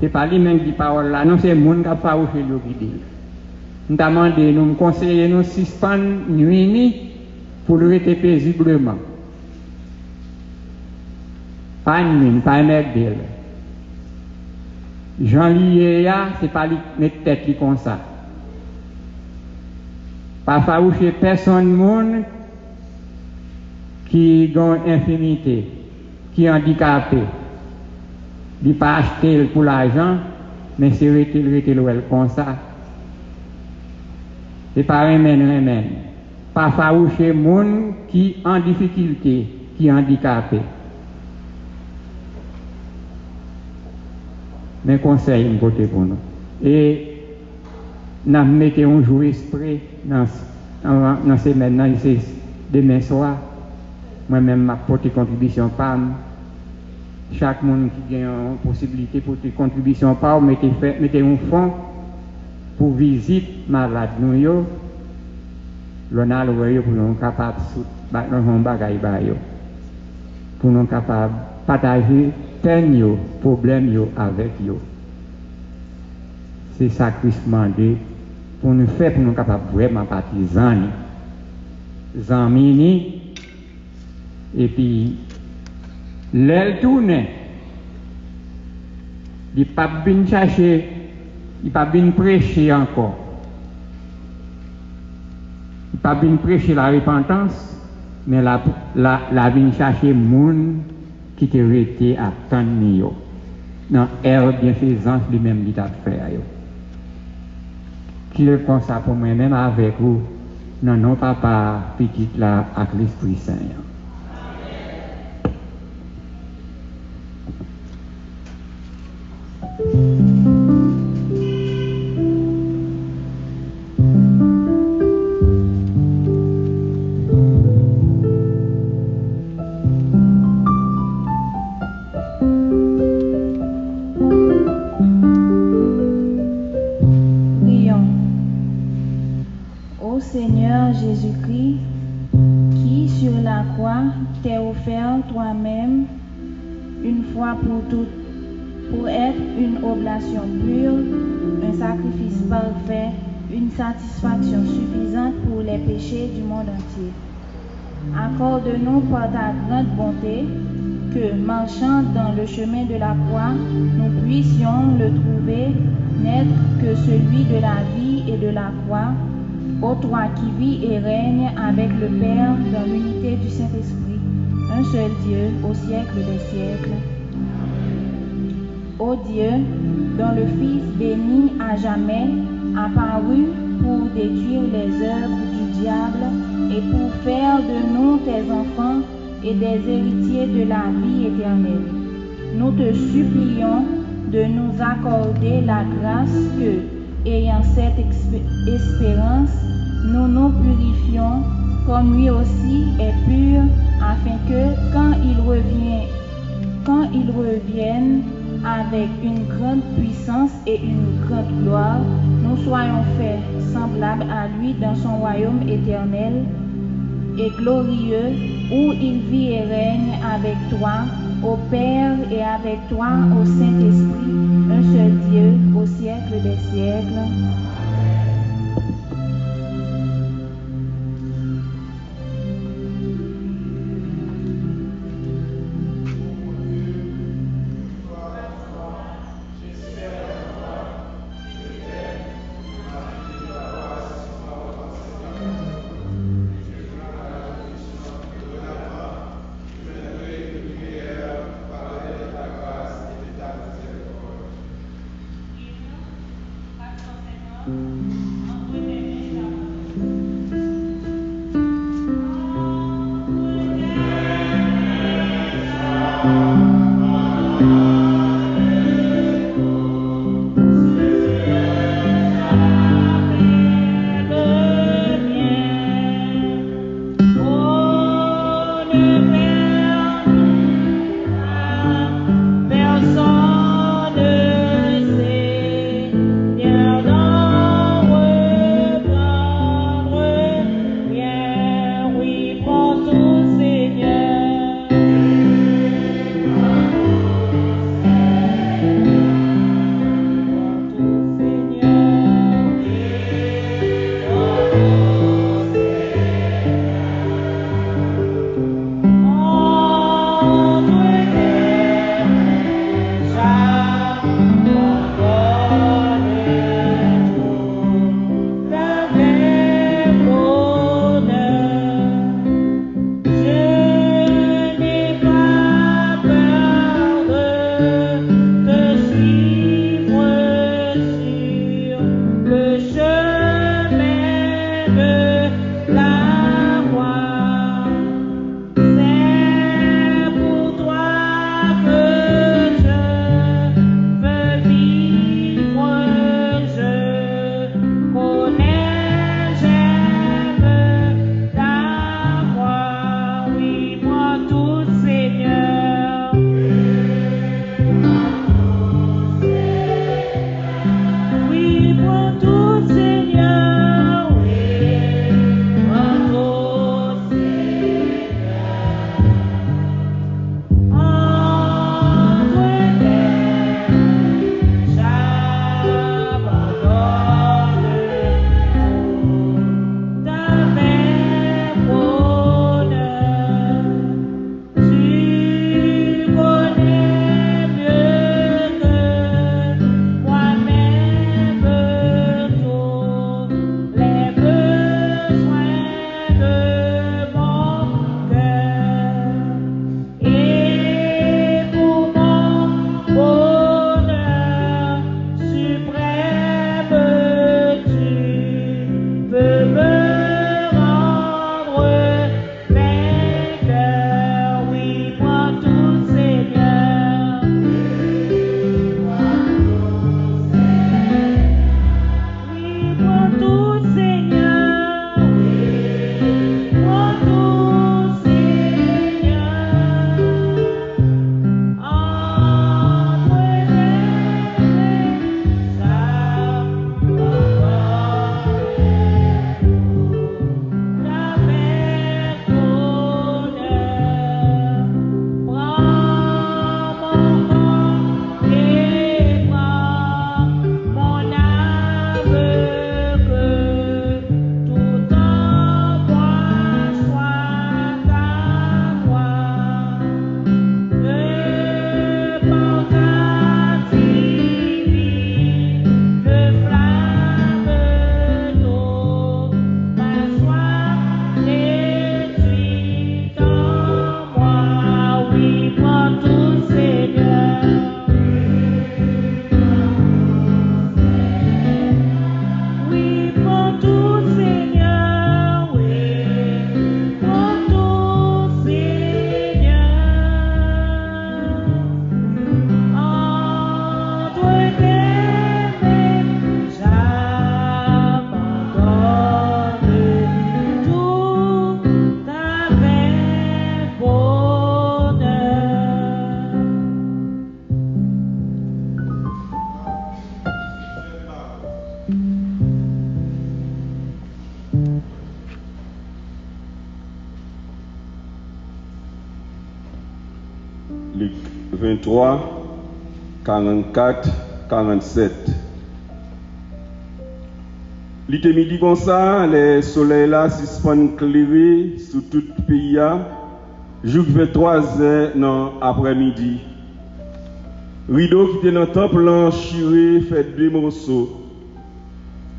c'est pas lui-même qui parole là, non, c'est le monde qui a farouché le qui dit. Nous avons demandé, nous conseillons, nous suspendre nuit pour le rester paisiblement. Pas nuit, pas merveille. Jean lié, c'est pas mettre tête comme ça. Pas faroucher personne monde qui ont une infirmité, qui est handicapé, il ne pas acheter pour l'argent, mais c'est rester comme ça. C'est pas remède. Pas faroucher les gens qui sont en difficulté, qui sont handicapés. Mais conseil, un côté pour nous. Et nous mettons un jour esprit dans ces maintenant, c'est demain soir. Moi-même, ma porte contribution PAM. Chaque monde qui a une possibilité pour porter contribution PAM, mettez un fonds pour visite malade nous. L'on a le pour nous capables de faire pour nous capables de partager peine, problème avec eux. C'est ça que Christ demande pour nous faire, pour nous capables vraiment partisans. Zamini. Et puis, l'aile tourne, il n'a pas bien chercher, il n'a pas bien prêcher encore. Il n'a pas bien prêcher la repentance, mais la bien chercher les gens qui te resté à tant de millions. Dans l'ère bienfaisance lui-même qui t'a fait. Qui le pense ça pour moi-même avec vous, non, papa, petite là, avec l'Esprit Saint. Ô Seigneur Jésus-Christ, qui sur la croix t'es offert toi-même une fois pour toutes, pour être une oblation pure, un sacrifice parfait, une satisfaction suffisante pour les péchés du monde entier. Accorde-nous par ta grande bonté que, marchant dans le chemin de la croix, nous puissions le trouver n'être que celui de la vie et de la croix, ô toi qui vis et règnes avec le Père dans l'unité du Saint-Esprit, un seul Dieu au siècle des siècles. Ô Dieu, dont le Fils béni à jamais apparu pour détruire les œuvres du diable et pour faire de nous tes enfants et des héritiers de la vie éternelle. Nous te supplions de nous accorder la grâce que, ayant cette espérance, nous nous purifions comme lui aussi est pur, afin que, quand il revienne avec une grande puissance et une grande gloire, nous soyons faits semblables à lui dans son royaume éternel et glorieux, où il vit et règne avec toi, au Père, et avec toi, au Saint-Esprit, un seul Dieu, au siècle des siècles. Luc 23, 44, 47. L'été midi comme ça, les soleils là suspendent clairé sur tout le pays. Jusqu'à 23 heures dans l'après-midi. Rideau qui était dans le temple, chiré, fait 2 morceaux.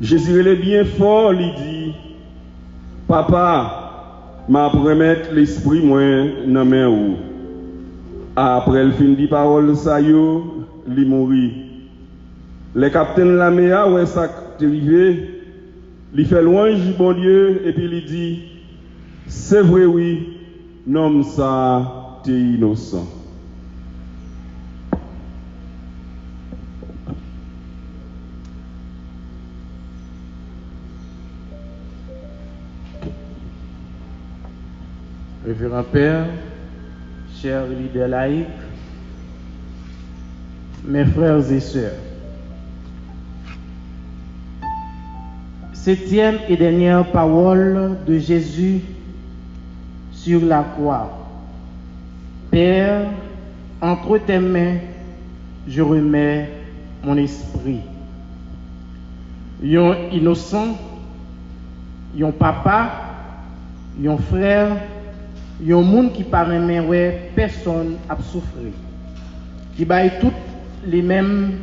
Jésus est bien fort, il dit, Papa, m'a promettre l'esprit moi dans main ou. Après le fin de parole ça yo, il mourit. Les capitaines de la mer ouais ça arrivé, il fait louange bon Dieu et puis il dit c'est vrai oui, nom ça t'es innocent. Révérend Père, chers leaders laïcs, mes frères et sœurs, 7e et dernière parole de Jésus sur la croix. Père, entre tes mains, je remets mon esprit. Yon innocent, yon papa, yon frère, yon monde qui paraît mais ouais personne a souffert, qui baille tout les mêmes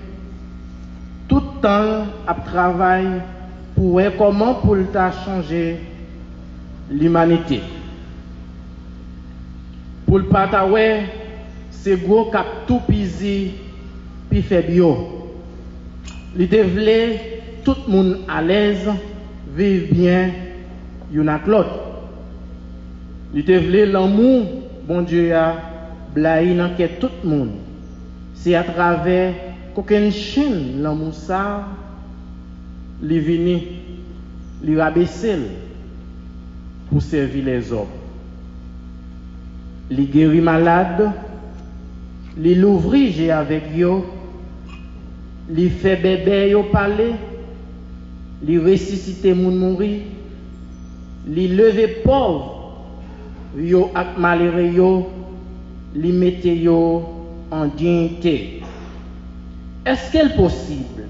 tout temps à travail pour voir comment pour t'a changer l'humanité, pour le partager c'est gros cap tout pisi puis fait bio, il devait tout le monde à l'aise vivre bien yon ak l'autre. Il te voulait l'amour, bon Dieu a blaï dans tout le monde. C'est à travers qu'aucune chaîne l'amour ça, il venu, il rabaisser pour servir les hommes. Il guérit malade, il ouvrit j'ai avec yo, il fait bébé yo parler, il ressuscite moun mourir, il lever pauvre. Yo ak malheureux yo, li mette yo en dignité. Est-ce qu'elle possible?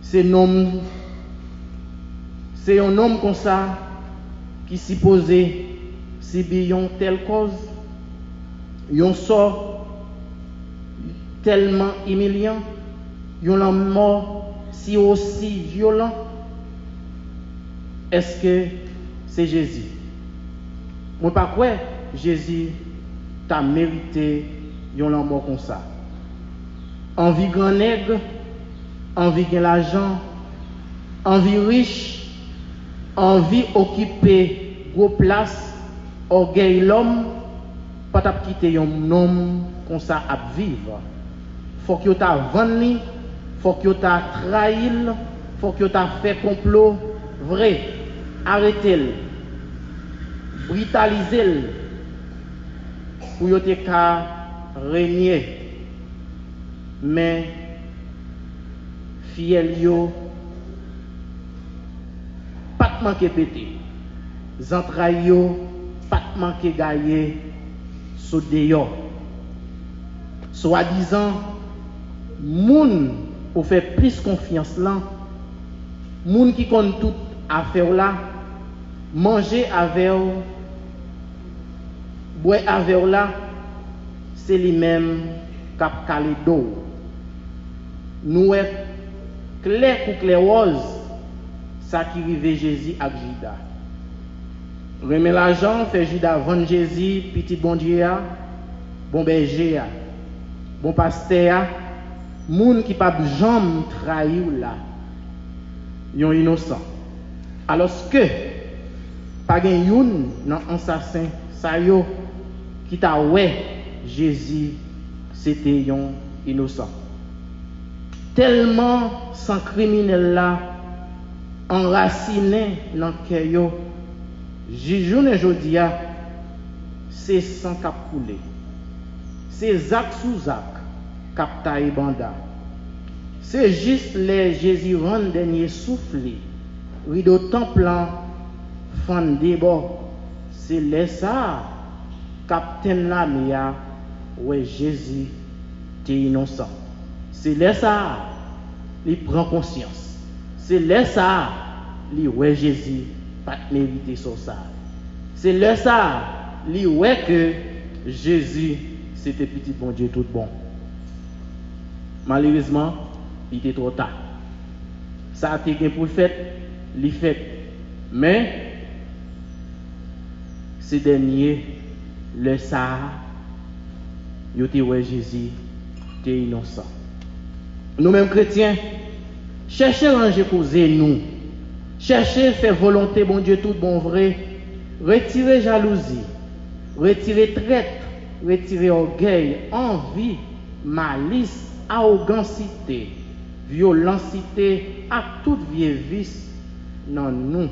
C'est un homme comme ça qui supposé si yon telle cause, yon sort tellement humiliant, yon la mort si aussi violent. Est-ce que c'est Jésus? Moi pas quoi Jésus t'a mérité yon mort comme ça. Envie grand nègre, envie gain l'argent, envie riche, envie occuper gros place, orgueil l'homme, pas t'a quitter yon homme comme ça à vivre. Faut que t'a vendu, faut que t'a trahi, faut que t'a fait complot vrai. Arrêtez-le. Brutaliser pour yo te ka régner, mais fiel yo pas manquer pété, entrailles yo pas manquer gailler sauter yo. Soi-disant moun ou fait plus confiance là, moun qui compte toute affaire là, manger avec boire avec là, c'est lui-même cap caledo. Nous est clair pour clair rose, ça qui rive Jésus avec Judas. Remet l'argent, fait Judas vendre Jésus, petit bon Dieu, bon berger, bon pasteur, moun qui pas jambe trahir là, yon innocent. Alors que pas gen youn nan assassin sa yo qui t'a ouais Jésus c'était yon innocent. Tellement sans criminel là enraciné dans cœur yo, journée jodia c'est sang cap couler. C'est zac sous zac cap taille banda. C'est juste les Jésus rend dernier souffle. Rideau temple fondé bon, c'est les ça capitaine la mia ouais Jésus était innocent. C'est là ça, il prend conscience. C'est là ça, il ouais Jésus pas mérité sur ça. C'est là ça, il ouais que Jésus c'était petit bon Dieu tout bon. Malheureusement, il était trop tard. Ça a été pour le fait, il fait. Mais ces derniers, le ça, ils ont ouais Jésus était innocent. Nous-mêmes chrétiens, cherchez à ranger causer nous. Cherchez faire volonté bon Dieu tout bon vrai. Retirez jalousie, retirez traite, retirez orgueil, envie, malice, arrogancité, violencité, à toute vieille vice dans nous.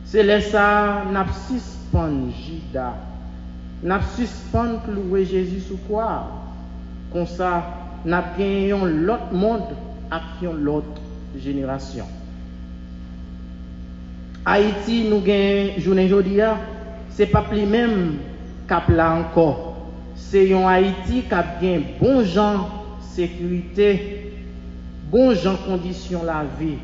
C'est là ça, n'a suspend Judas, n'a suspend clouer Jésus sous quoi. Comme ça, n'a gagné l'autre monde avec l'autre génération. Haïti, nous gagnons journée aujourd'hui, c'est pas plus même cap là encore. C'est un Haïti qui a bien bon gens sécurité, bon gens conditions la vie.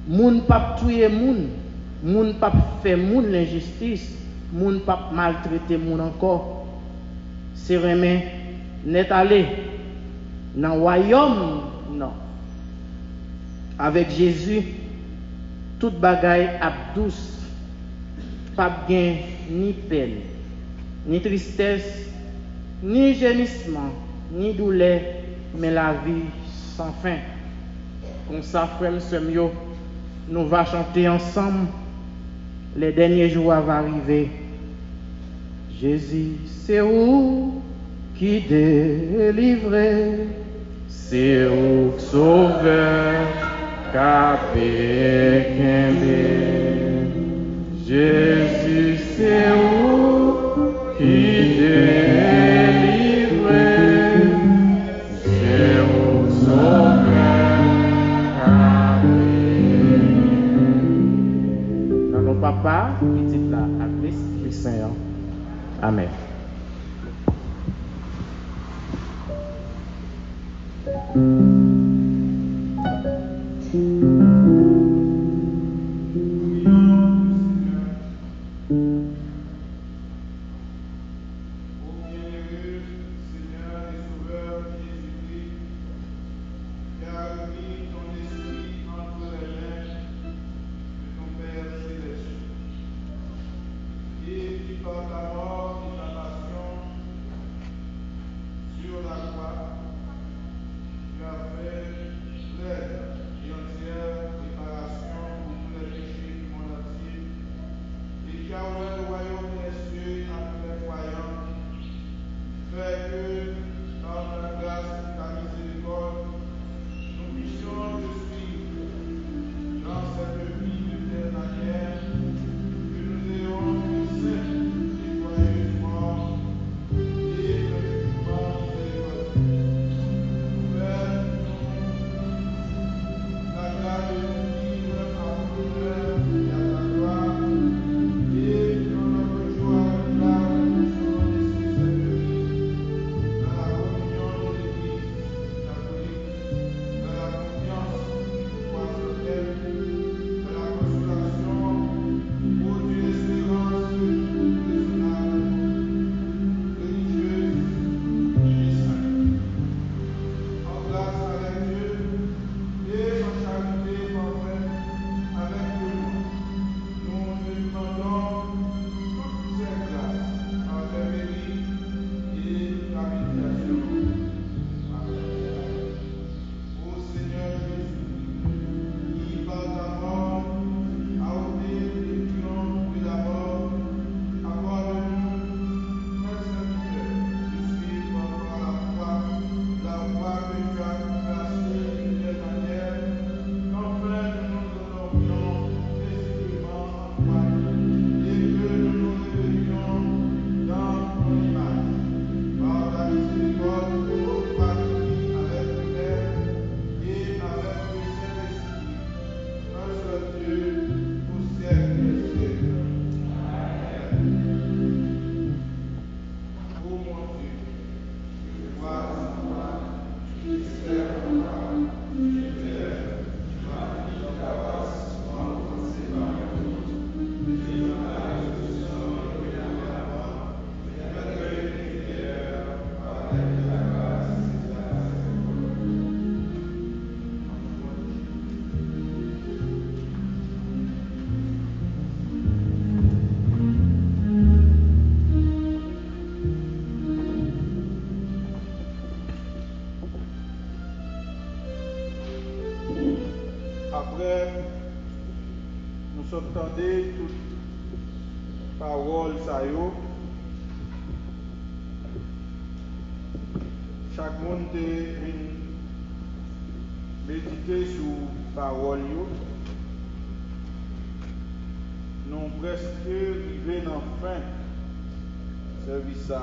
Moun pas tuer moun pas faire moun l'injustice, moun pas maltraiter moun encore. C'est vraiment net aller dans le royaume non. Avec Jésus toute bagaille a douce, pas gain ni peine, ni tristesse, ni gémissement, ni douleur, mais la vie sans fin. Comme ça, frère, nous va chanter ensemble. Les derniers jours vont arriver. Jésus, c'est où qui délivrait, c'est où sauveur. Capé Jésus, c'est où qui délivre, c'est où sauveur capé. Dans nos papa, petit là, à l'Esprit Saint. Amen. entendez toute parole ça yo, chaque monde vient méditer sur parole yo. Nous presque arrivés dans la fin service ça.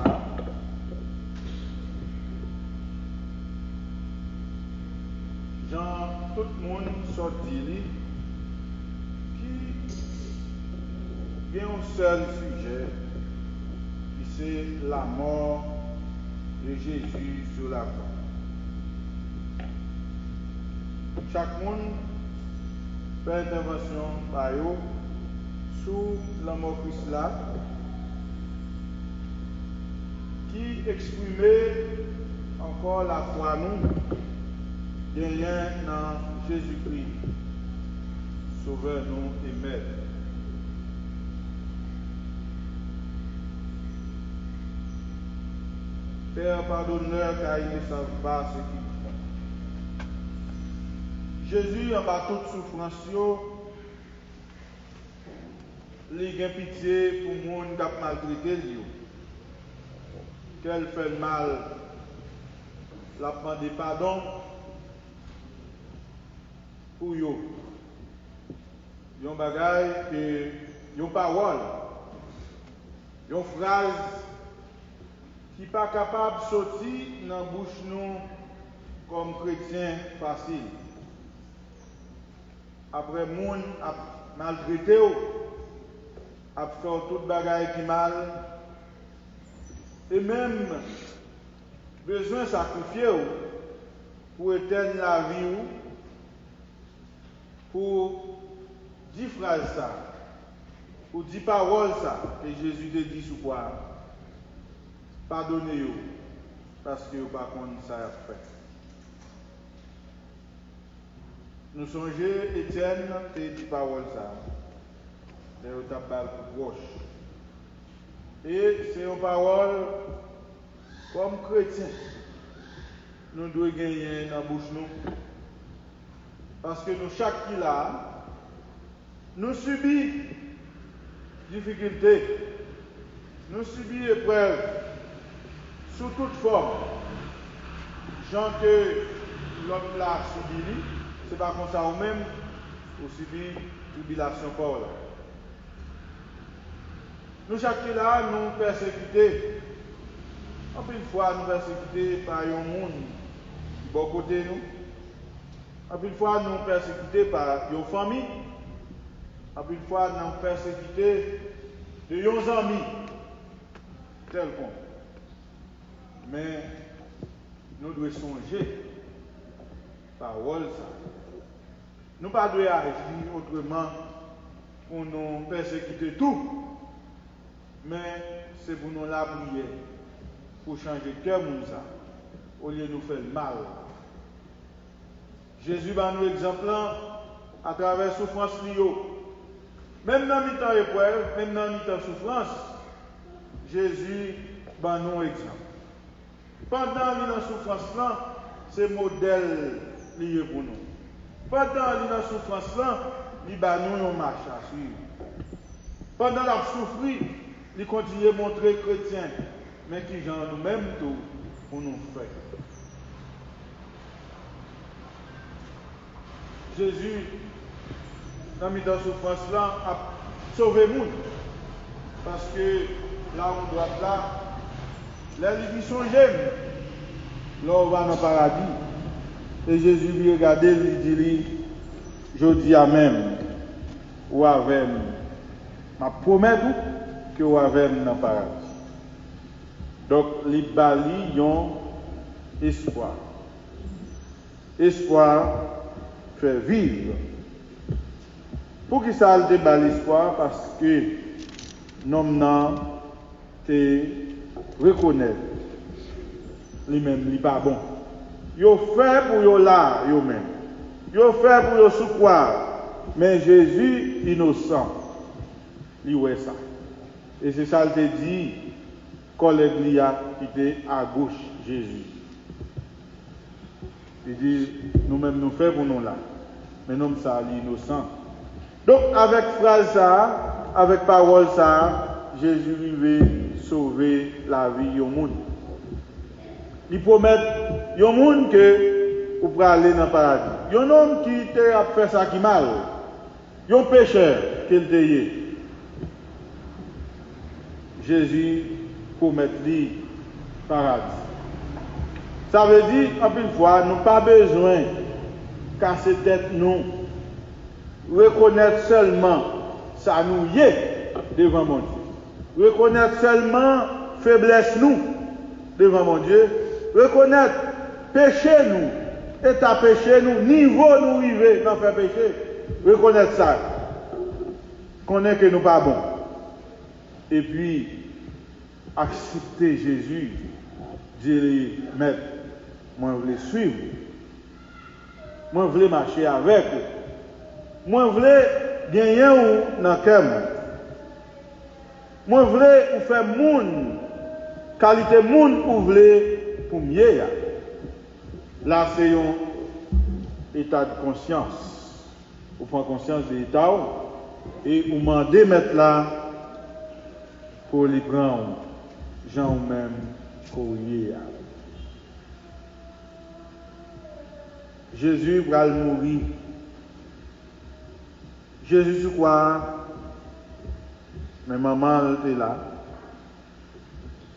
Jean, tout le monde sorti qui a un seul sujet, qui c'est la mort de Jésus sur la croix. Chaque monde fait intervention par eux sur la mort de Christ là, qui exprimait encore la foi nous. Rien dans Jésus-Christ, Sauveur nous et Maître. Père, pardonne-leur car ils ne savent pas ce qu'ils font. Jésus, en bas toute souffrance, il a pitié pour le monde qui a maltraité lui. Qu'elle fait mal, la demande pardon. Pour yo, yon bagay que yon parole, yon phrase qui pas capable de sortir dans la bouche nous comme chrétiens facile. Après moun a maltraité ou, a fait tout bagay qui mal, et même besoin de sacrifier ou pour éteindre la vie ou. Pour 10 phrases ça, pour 10 paroles ça, que Jésus te dit sous quoi, pardonnez-vous, parce que vous ne pas contre ça a fait. Nous songeons, Étienne, te dit paroles ça, et vous tapez pour proche. Et c'est une parole, comme chrétiens, nous devons gagner dans la bouche nous. Parce que nous, chaque qui là, nous subissons difficultés, nous subissons épreuves sous toute forme. Gens que l'homme là subit, ce n'est pas comme ça ou même, ou subit tribulation pour là. Nous, chaque qui là, nous persécutés. En plus, une fois, nous persécutés par un monde qui bon côté nous. Une fois, nous persécutés par nos familles. Une fois, nous persécutés de nos amis. Tel qu'on. Mais nous devons songer. Parole ça. Nous ne devons pas agir autrement pour nous persécuter tout. Mais c'est pour nous la prière. Pour changer le cœur, au lieu de nous faire le mal. Jésus va nous exemple à travers la souffrance liée. Même dans le temps épreuve, même dans le temps souffrance, Jésus va nous exemple. Pendant la souffrance là, c'est modèle lié pour nous. Pendant la souffrance là, il va nous marche à suivre. Pendant la souffrance, il continue à montrer chrétien, mais qui genre nous-mêmes tout pour nous faire. Jésus, dans la souffrance là, a sauvé le monde. Parce que là on doit là, là il sont jeunes. Là on va dans le paradis. Et Jésus lui regarde, il dit, je dis à même, ou avec ma promesse que ou avec dans le paradis. Donc les bali ont espoir. Espoir fait vivre. Pour qui ça a débat l'espoir? Parce que l'homme te reconnaît lui-même, il n'est pas bon. Il fait pour yo là, yo même. Il fait pour yo souquoir. Mais Jésus, innocent, il ouais ça. Et c'est ça qu'il te dit, collègue qui était à gauche, Jésus. Il dit, nous-mêmes nous faisons pour nous là. Mais nous sommes innocents. Donc, avec phrase ça, avec parole ça, Jésus arrive sauver la vie du monde. Il promet au monde que vous pouvez aller dans le paradis. Il y a un homme qui a fait ça qui mal. Il y a un pécheur qui est le Jésus promet lui paradis. Ça veut dire, en une fois, nous n'avons pas besoin de casser tête nous. Reconnaître seulement ça nous y est devant mon Dieu. Reconnaître seulement faiblesse nous devant mon Dieu. Reconnaître péché nous, état péché nous, niveau nous arriver dans faire péché. Reconnaître ça. Connaître que nous pas bon. Et puis, accepter Jésus, dire, maître, moi je veux suivre. Moi je veux marcher avec eux. Moi je veux gagner ou dans le cœur. Moi je veux faire moun, qualité moun ou voulez pour mieux. Là c'est un état de conscience. Vous prenez conscience de l'état et vous demandez mettre là pour les prendre, gens ou même courrier. Jésus va mourir. Jésus se croit, mais maman était là.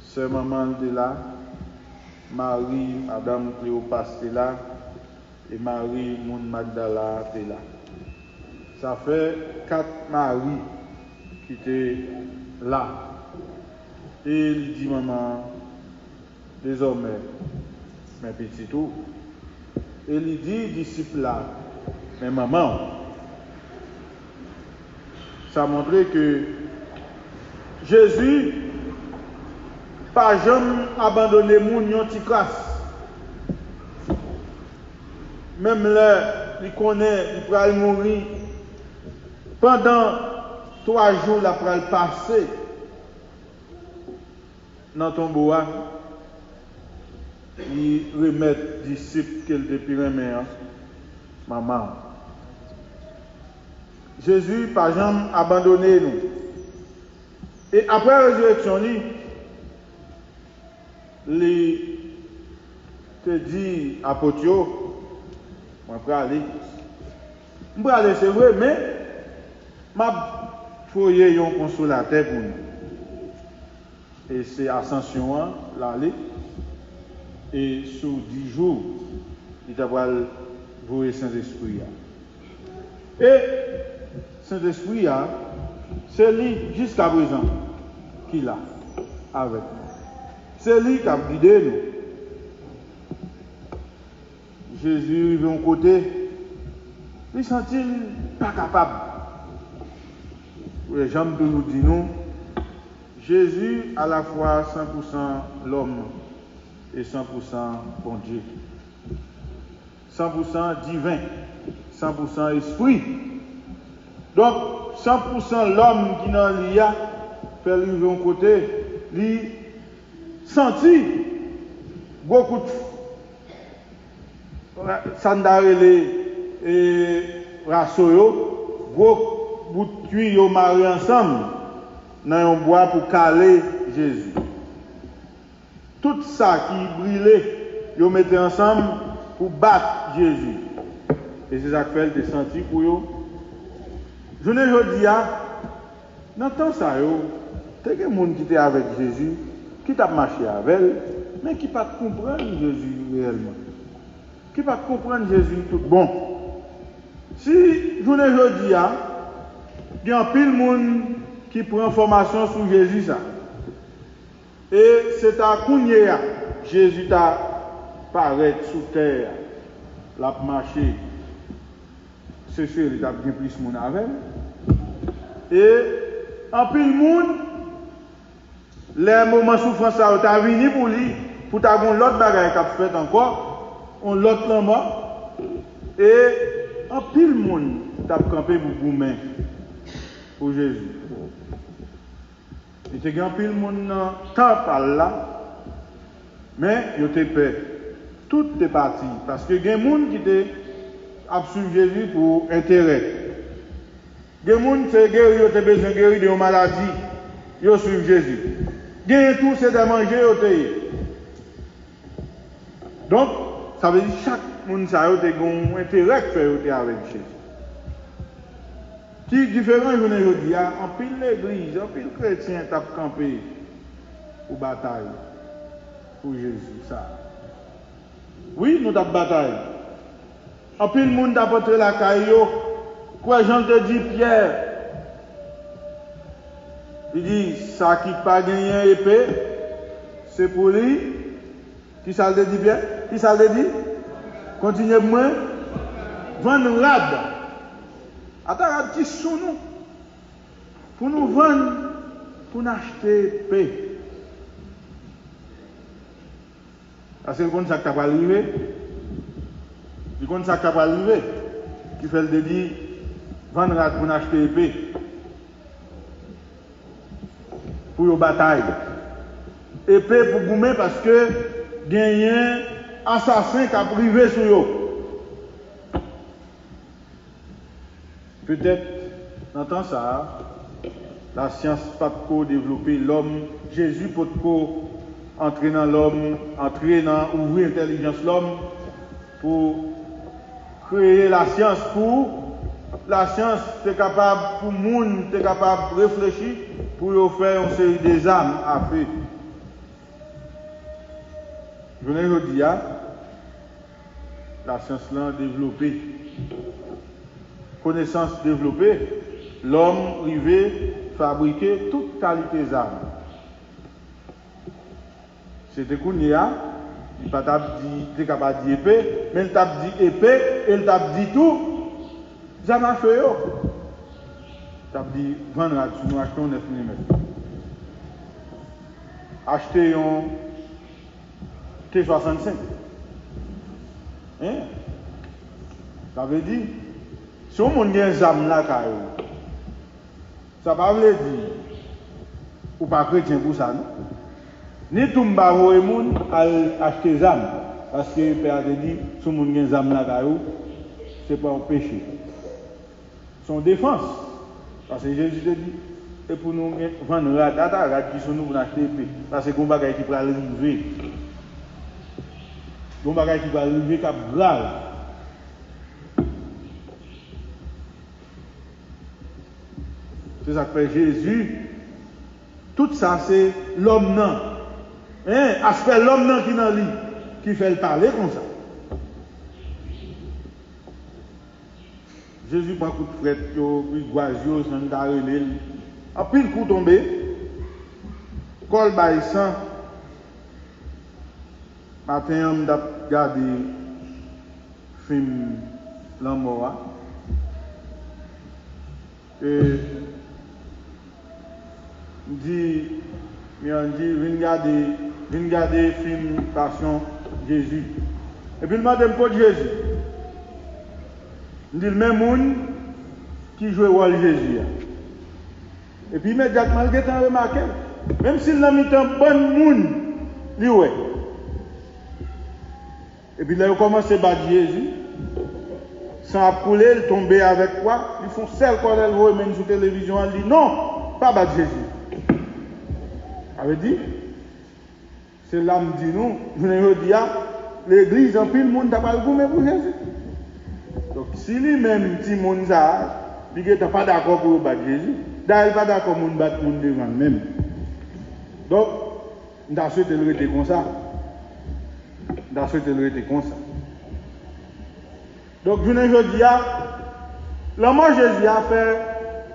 Sœur maman était là. Marie, Madame Cléopas était là. Et Marie, Moun Magdala était là. Ça fait 4 Marie qui étaient là. Et il dit, maman, désormais, mes petits tout. Et il dit, disciple là, mais maman, ça montrait que Jésus pas jamais abandonné moun yon ti classe. Même là, il connaît, il va mourir. Pendant 3 jours, il va passer dans ton bois. Il remet disciple qu'elle depuis remet, maman. Jésus, par jamais, abandonné nous. Et après la résurrection, il te dit à Potio, je vais aller. Je vais aller, c'est vrai, mais je vais un consolateur pour nous. Et c'est Ascension, l'aller. Et sous 10 jours, il va voir le Saint-Esprit. Et Saint-Esprit, c'est lui jusqu'à présent qui l'a avec nous. C'est lui qui a guidé nous. Jésus est de mon côté, il sentit pas capable. Les gens de nous disent nous, Jésus à la fois 100% l'homme et 100% bon Dieu. 100% divin, 100% esprit. Donc, 100% l'homme qui dans l'IA fait lui de mon côté, lui sentit beaucoup de sandarele et rasoyo, beaucoup bout de tuyaux mariés ensemble dans un bois pour caler Jésus. Tout ça qui brûlait, ils mettaient ensemble pour battre Jésus. Et c'est ça que fait le senti pour eux. Je ne dis pas, dans le temps ça, il y a des gens qui étaient avec Jésus, qui t'a marché avec elle, mais qui ne pas comprendre Jésus réellement. Qui ne pas comprendre Jésus tout bon. Si je ne dis pas, il y a pile de monde qui prend formation sur Jésus ça. Et c'est à Kounia, Jésus t'a paraît sous terre, l'a marché. C'est sûr, il a bien plus de monde avec. Et en pile de monde, les moments de souffrance, ça a venu pour lui, pour t'avoir l'autre bagaille qu'a fait encore, on l'autre là mort. Et en pile de monde, t'a campé pour vous-même, pour Jésus. Il y a un pile de monde dans temps par là, mais il était peur. Tout est parti. Parce que il y a des gens qui étaient à suivre Jésus pour intérêt. Des gens qui guéri, ont besoin de guérir de une maladie, ils suivent Jésus. Gain tout, c'est de manger, donc, ça veut dire que chaque monde a un intérêt avec Jésus. Qui est différent, je veux dire, en pile l'église, en pile chrétien, tu as campé pour bataille pour Jésus. Ça. Oui, nous avons bataille. En pile le monde a porté la caillou. Quoi, Jean te dit, Pierre, il dit, ça qui n'a pas gagné épée, c'est pour lui. Qui ça le dit, Pierre? Qui ça le dit? Continuez moi. Vendre rad. Attends, rad qui sont nous? Pour nous vendre, pour nous acheter épée. C'est comme ça que tu vas arriver. C'est comme ça que tu vas arriver. Qui fait le dit, vendre rad pour nous acheter épée. Pour une bataille. Épée pour goumer parce que il y a un assassin qui a privé sur eux. Peut-être, dans temps ça, la science n'a pas développé l'homme. Jésus peut entrer dans l'homme, ouvrir l'intelligence de l'homme pour créer la science pour. La science est capable, pour le monde, est capable de réfléchir pour faire une série des âmes à faire. Je veux dire, la science l'a développée. Connaissance développée, l'homme arrivé fabriquer toute qualité d'armes. C'était qu'on y a, il n'a pas dit capable de dire épée, mais il t'a dit épée et il t'a dit tout. Ça m'a fait yo. Il t'a dit vendre là, nous achetons 9 mm. Acheter un T65. Hein? Ça veut dire, si on a un zam là, ça ne veut pas dire, ou pas chrétien pour ça, non? Ni tout le monde a acheté des âmes. Parce que le Père a dit, si on a des âmes là, ce n'est pas un péché. Son défense. Parce que Jésus te dit, et pour nous vendre la tata, qui sont nous pour acheter épée. Parce que c'est un bagage qui peut arriver. Un bagage qui va arriver cap grave. C'est ça que fait Jésus. Tout ça, c'est l'homme non. Hein? Aspect l'homme non qui dans lui, qui fait le parler comme ça. Jésus prend un coup de fret, puis goisio, sans d'arrêter. Après le coup tombé, col baissant. Matin, on a regardé le film L'Amour. Et on dit, viens regarder le film Passion Jésus. Et puis, il m'a demandé pour Jésus. On dit le même monde qui joue le rôle de Jésus. Et puis, immédiatement, il a remarqué, même s'il a mis un bon monde, il ouais. Et puis là, ils ont commencé à battre Jésus. Sans approuler, ils tombaient avec quoi? Ils font celle qu'on a vu même sur la télévision. Ils disent non, pas battre Jésus. Ça veut dire, c'est l'âme dit nous, je dis, l'église, en plus, le monde n'a pas le goût pour Jésus. Donc, si lui-même, si le monde n'est pas d'accord pour battre Jésus, d'ailleurs, il n'est pas d'accord pour battre le monde devant même. Donc, on a souhaité le rester comme ça. Dans ce que était comme ça. Donc, je ne dis l'homme Jésus a fait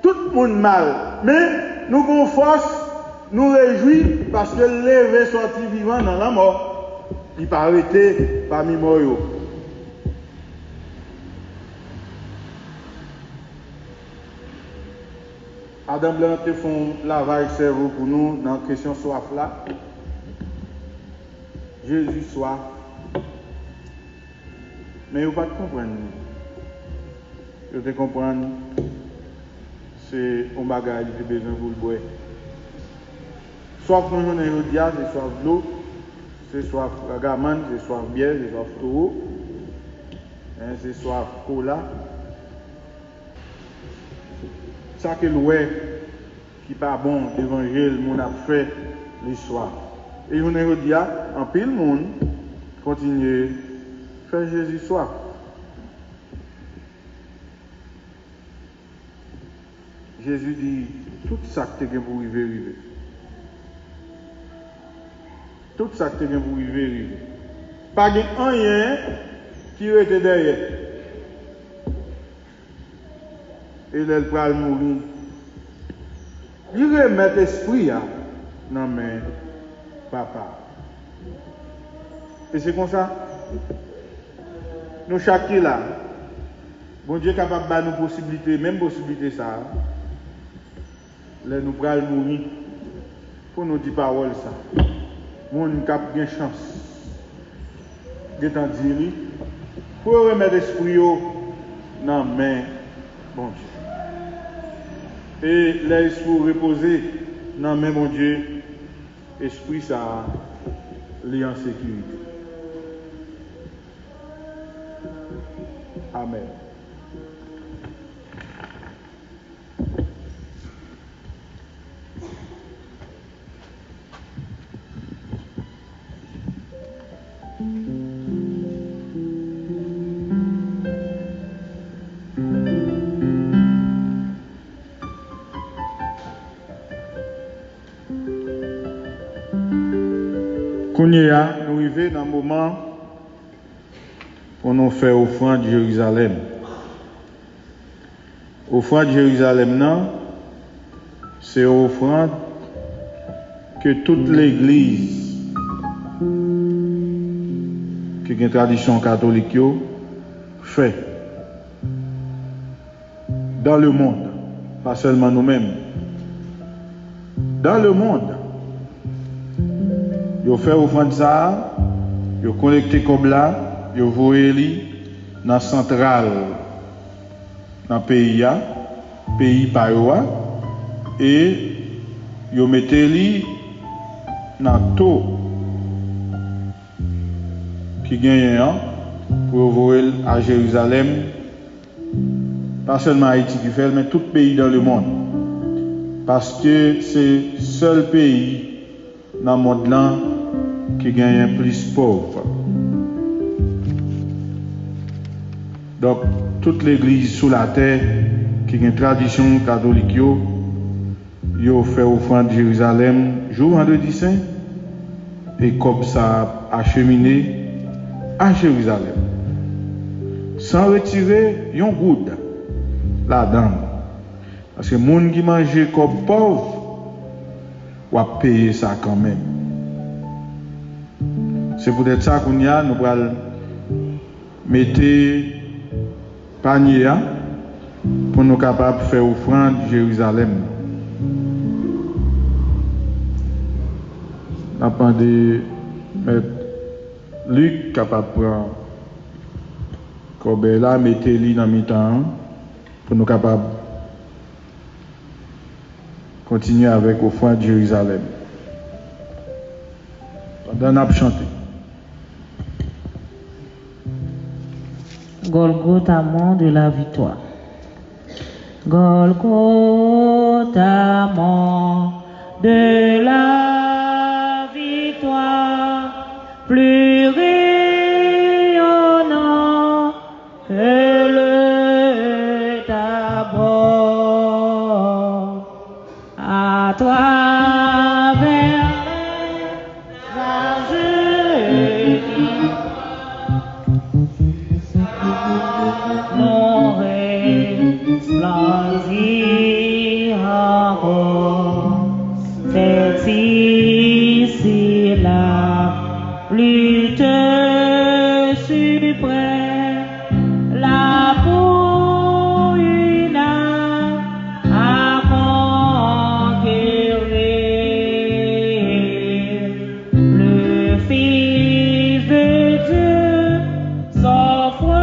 tout le monde mal. Mais nous avons force, nous réjouis parce que l'évé sorti vivant dans la mort. Il n'a pas arrêté parmi moi. Adam Blanc te font lavage cerveau pour nous dans la question soif là. Jésus soif. Mais vous ne pouvez pas comprendre. Vous te comprendre, c'est un bagage qui a besoin pour le boire. Soif nous on est aujourd'hui, c'est soif d'eau, c'est soif ragaman, c'est soif bière, c'est soif taureau, c'est soif cola. ça que l'ouest qui pas bon, l'évangile, mon a fait l'histoire. Et on a dit, en pile monde, continue faire Jésus soif. Jésus dit, tout ça que tu as pour arriver. Tout ça que tu as pour arriver. Pas de rien qui était derrière. Et là, il va mourir. Il remet l'esprit dans mes papa. Et c'est comme ça. Nous, chacun là, bon Dieu est capable de donner nos possibilités, même possibilité ça. Là, nous allons mourir. Pour nous dire paroles ça. Nous avons bien chance. De t'en dire, pour remettre l'esprit dans mes mains, bon Dieu. Et l'esprit reposer dans mes mains, mon Dieu, esprit ça, l'est en sécurité. Amen. Nous arrivons dans le moment où nous faisons offrande de Jérusalem. Offrande de Jérusalem, non, c'est offrande que toute l'église qui a une tradition catholique fait dans le monde, pas seulement nous-mêmes. Dans le monde. Yo fait offrande ça, yo collecté comme là, yo voyé li dans centrale dans pays par et yo metté li dans taux qui gagne pour voyer à Jérusalem, pas seulement Haïti qui fait, mais tout pays dans le monde, parce que c'est le seul pays dans le monde là qui gagne plus pauvre. Donc, toute l'église sous la terre qui a une tradition catholique, yo fait offrande de Jérusalem jour vendredi saint et comme ça acheminé à Jérusalem sans retirer un goutte là-dedans. Parce que les gens qui mangent comme pauvres vont payer ça quand même. C'est peut-être ça qu'on y a, nous allons mettre panier pour nous capables de faire offrande de Jérusalem. Nous avons demandé mettre Luc capable de prendre comme là, mettez-le dans mi-temps pour nous capables de continuer avec offrande de Jérusalem. Pendant nous avons chanté. Golgotha, mont de la victoire. Golgotha, mont de la victoire, plus rayonnant que le tabor, à travers les âges non resplendir encore, c'est ici la lutte suprême, la pour une âme à conquérir. Le Fils de Dieu s'offre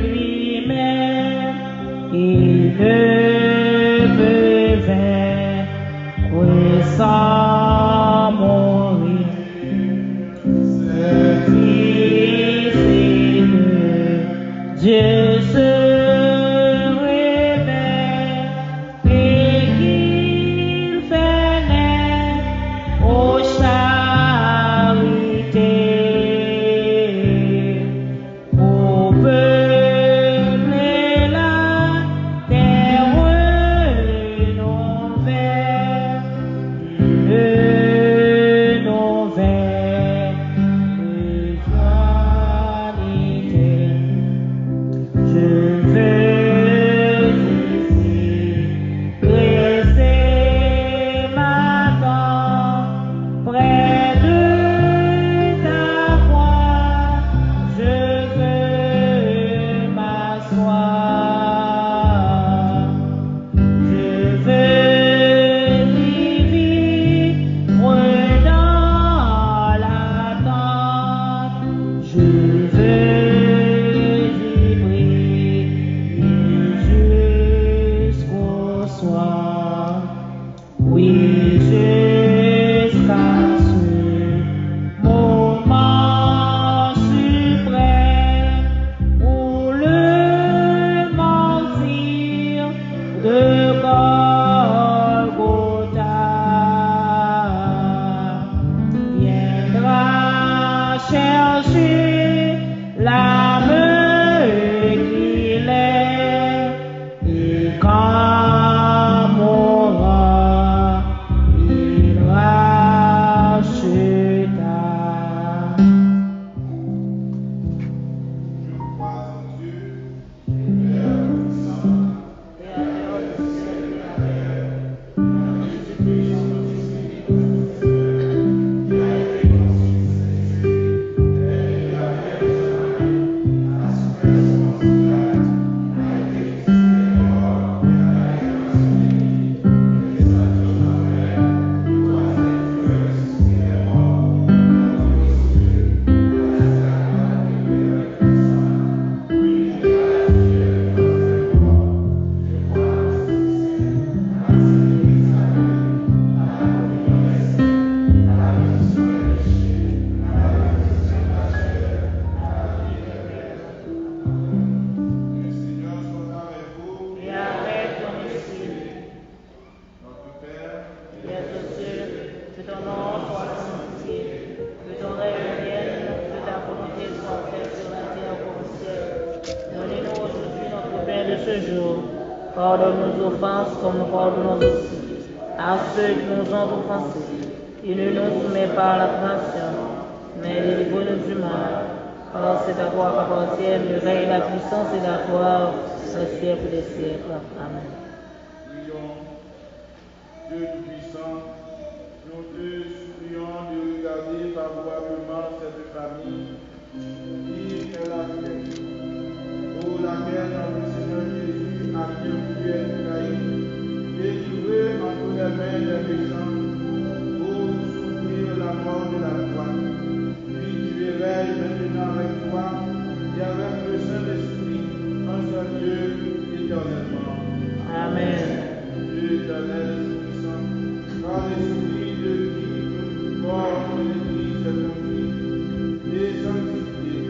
lui-même, il ne peut vaincre sans mourir. C'est ici que Dieu se révèle sur l'âme qu'il est, et quand mourra, il racheta. Pardonne nos offenses comme nous pardonnons aussi à ceux qui nous ont offensés. Et ne nous soumets pas à la tentation, mais délivre-nous du mal. Car c'est à toi qu'appartiennent le règne, la puissance et la gloire, au siècle des siècles. Amen. Prions, Dieu Tout-Puissant, nous te supplions de regarder favorablement cette famille qui est la tienne, pour laquelle notre Seigneur Jésus a bien voulu être trahi, délivré entre les mains des méchants pour souffrir la mort de la croix. Puis tu éveilles maintenant avec toi et avec le Saint-Esprit, un seul Dieu éternellement. Amen. Dieu éternel et puissant, par l'Esprit de qui porte l'Église est conduite et sanctifiée,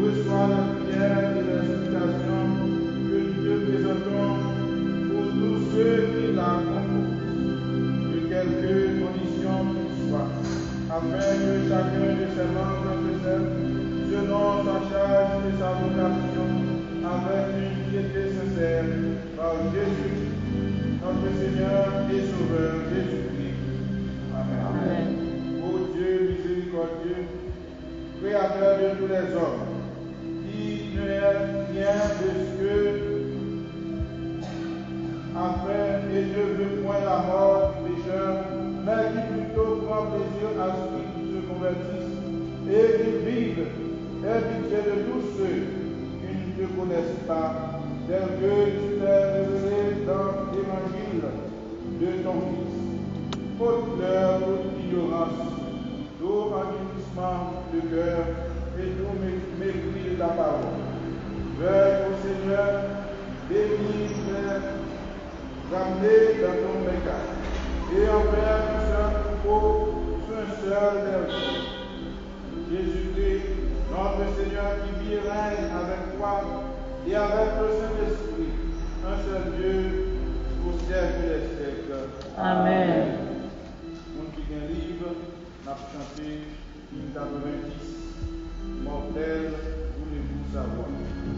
reçois la prière et la supplication que nous te présentons pour tous ceux qui la composent, de quelque condition qu'il soit, afin que chacun de ses membres précède, selon sa charge et sa vocation, avec une piété sincère, par Jésus, notre Seigneur et Sauveur, Jésus-Christ. Amen. Amen. Ô Dieu miséricordieux, Créateur de tous les hommes, qui ne est rien de ce que après et ne veut point la mort du pécheur, mais qui plutôt prend plaisir à ce qu'ils se convertissent et qu'ils vivent, et pitié de tous ceux qui ne te connaissent pas, tel que tu t'es révélé dans l'évangile de ton Fils. Ôte-leur toute ignorance, tout endurcissement de cœur et tout mépris de ta parole. Veuille, ô Seigneur, bénir les ramener dans ton message et en faire un seul troupeau sur un seul berger. Jésus-Christ, notre Seigneur qui vit et règne avec toi et avec le Saint-Esprit, un seul Dieu, au siècle des siècles. Amen. Mon qui est livre, n'a chanté hymne 90, mortel, voulez-vous savoir? Amen.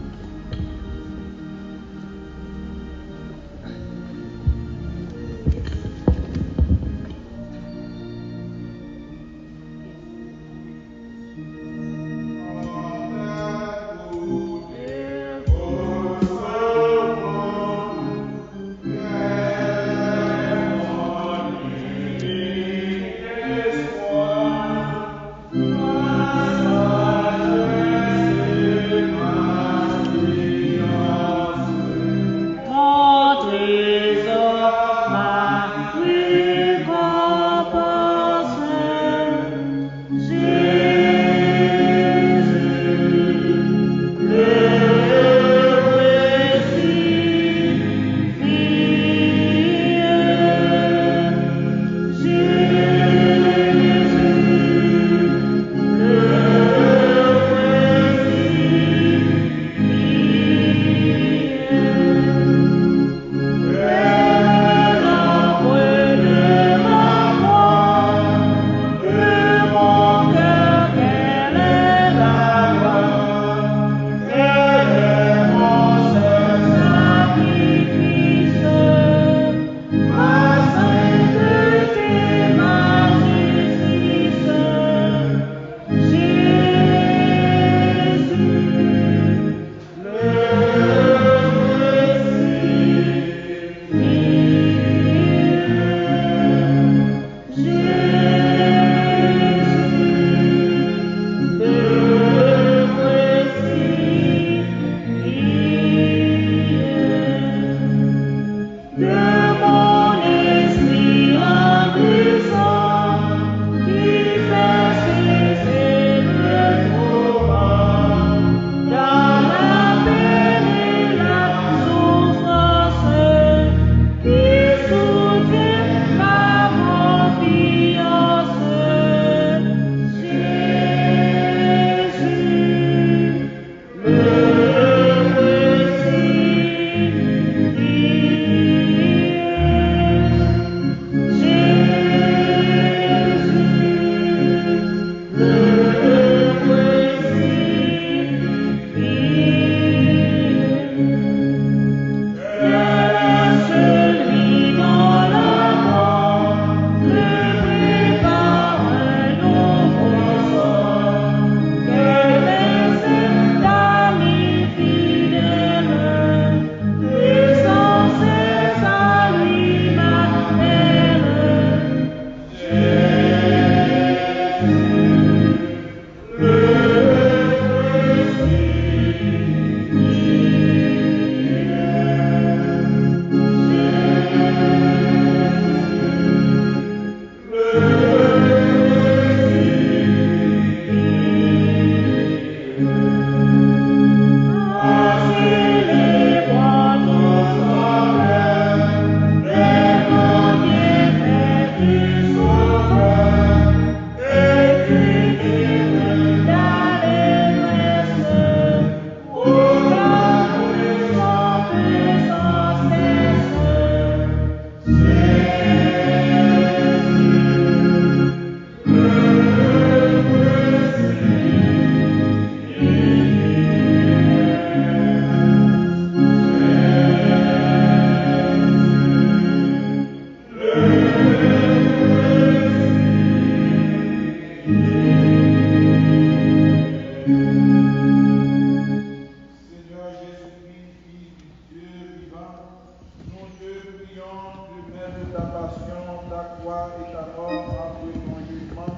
après ton jugement,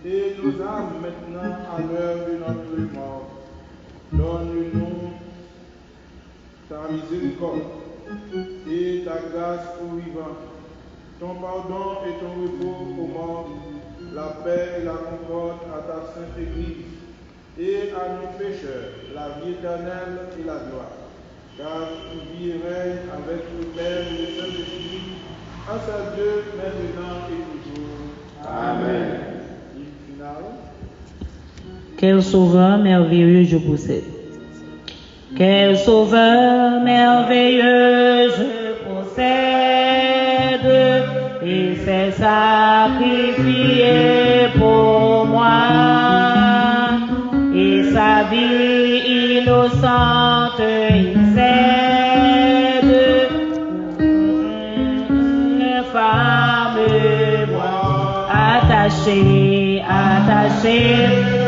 et nos âmes maintenant à l'heure de notre mort. Donne-nous ta miséricorde et ta grâce aux vivants, ton pardon et ton repos aux morts, la paix et la concorde à ta sainte Église, et à nos pécheurs la vie éternelle et la gloire. Car tu vis et règnes avec le Père et le Saint-Esprit, un seul Dieu, maintenant et toujours. Amen. Hymne final. Quel sauveur merveilleux je possède. Quel sauveur merveilleux je possède. Il s'est sacrifié pour moi. Et sa vie innocente il cède. Femme moi, attaché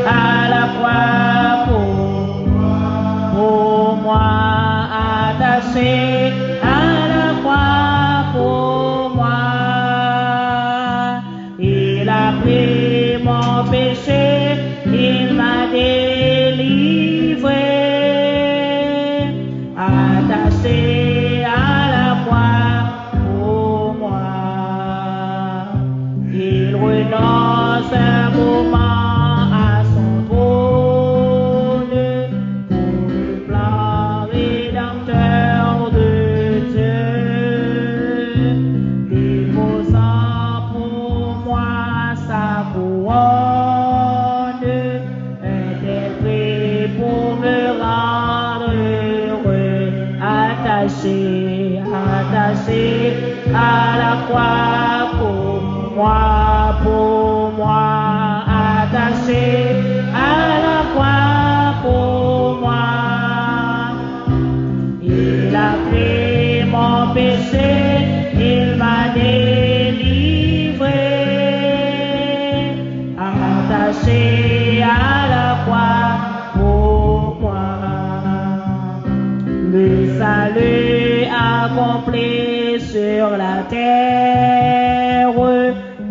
à la croix pour moi, attaché à la croix pour moi. Il a pris mon péché, il m'a délivré, attaché à la croix pour moi. Il renonce un moment à son trône pour le plan rédempteur de Dieu, déposant pour moi sa couronne, un tel prix pour me rendre heureux, attaché à la croix pour moi, attaché à la croix pour moi. Il a pris mon péché, il m'a délivré, attaché à la croix pour moi. Le salut accompli sur la terre,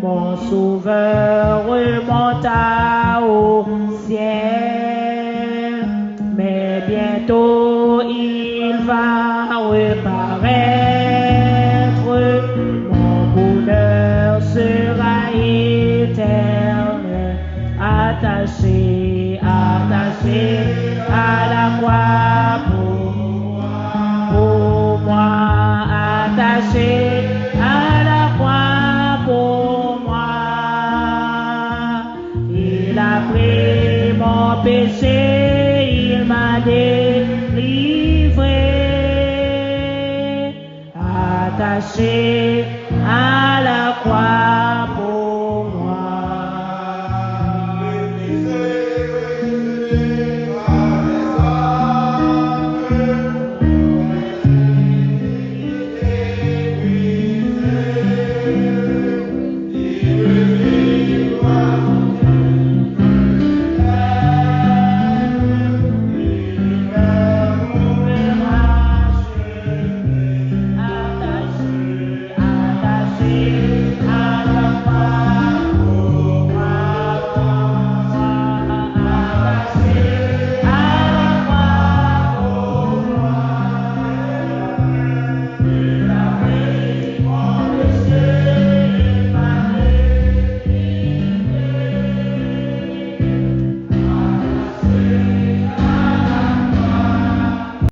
mon sauveur remonta au ciel, mais bientôt il va reparaître, mon bonheur sera éternel, attaché à la croix pour moi, attaché à la croix pour moi. Il a pris mon péché, il m'a délivré, attaché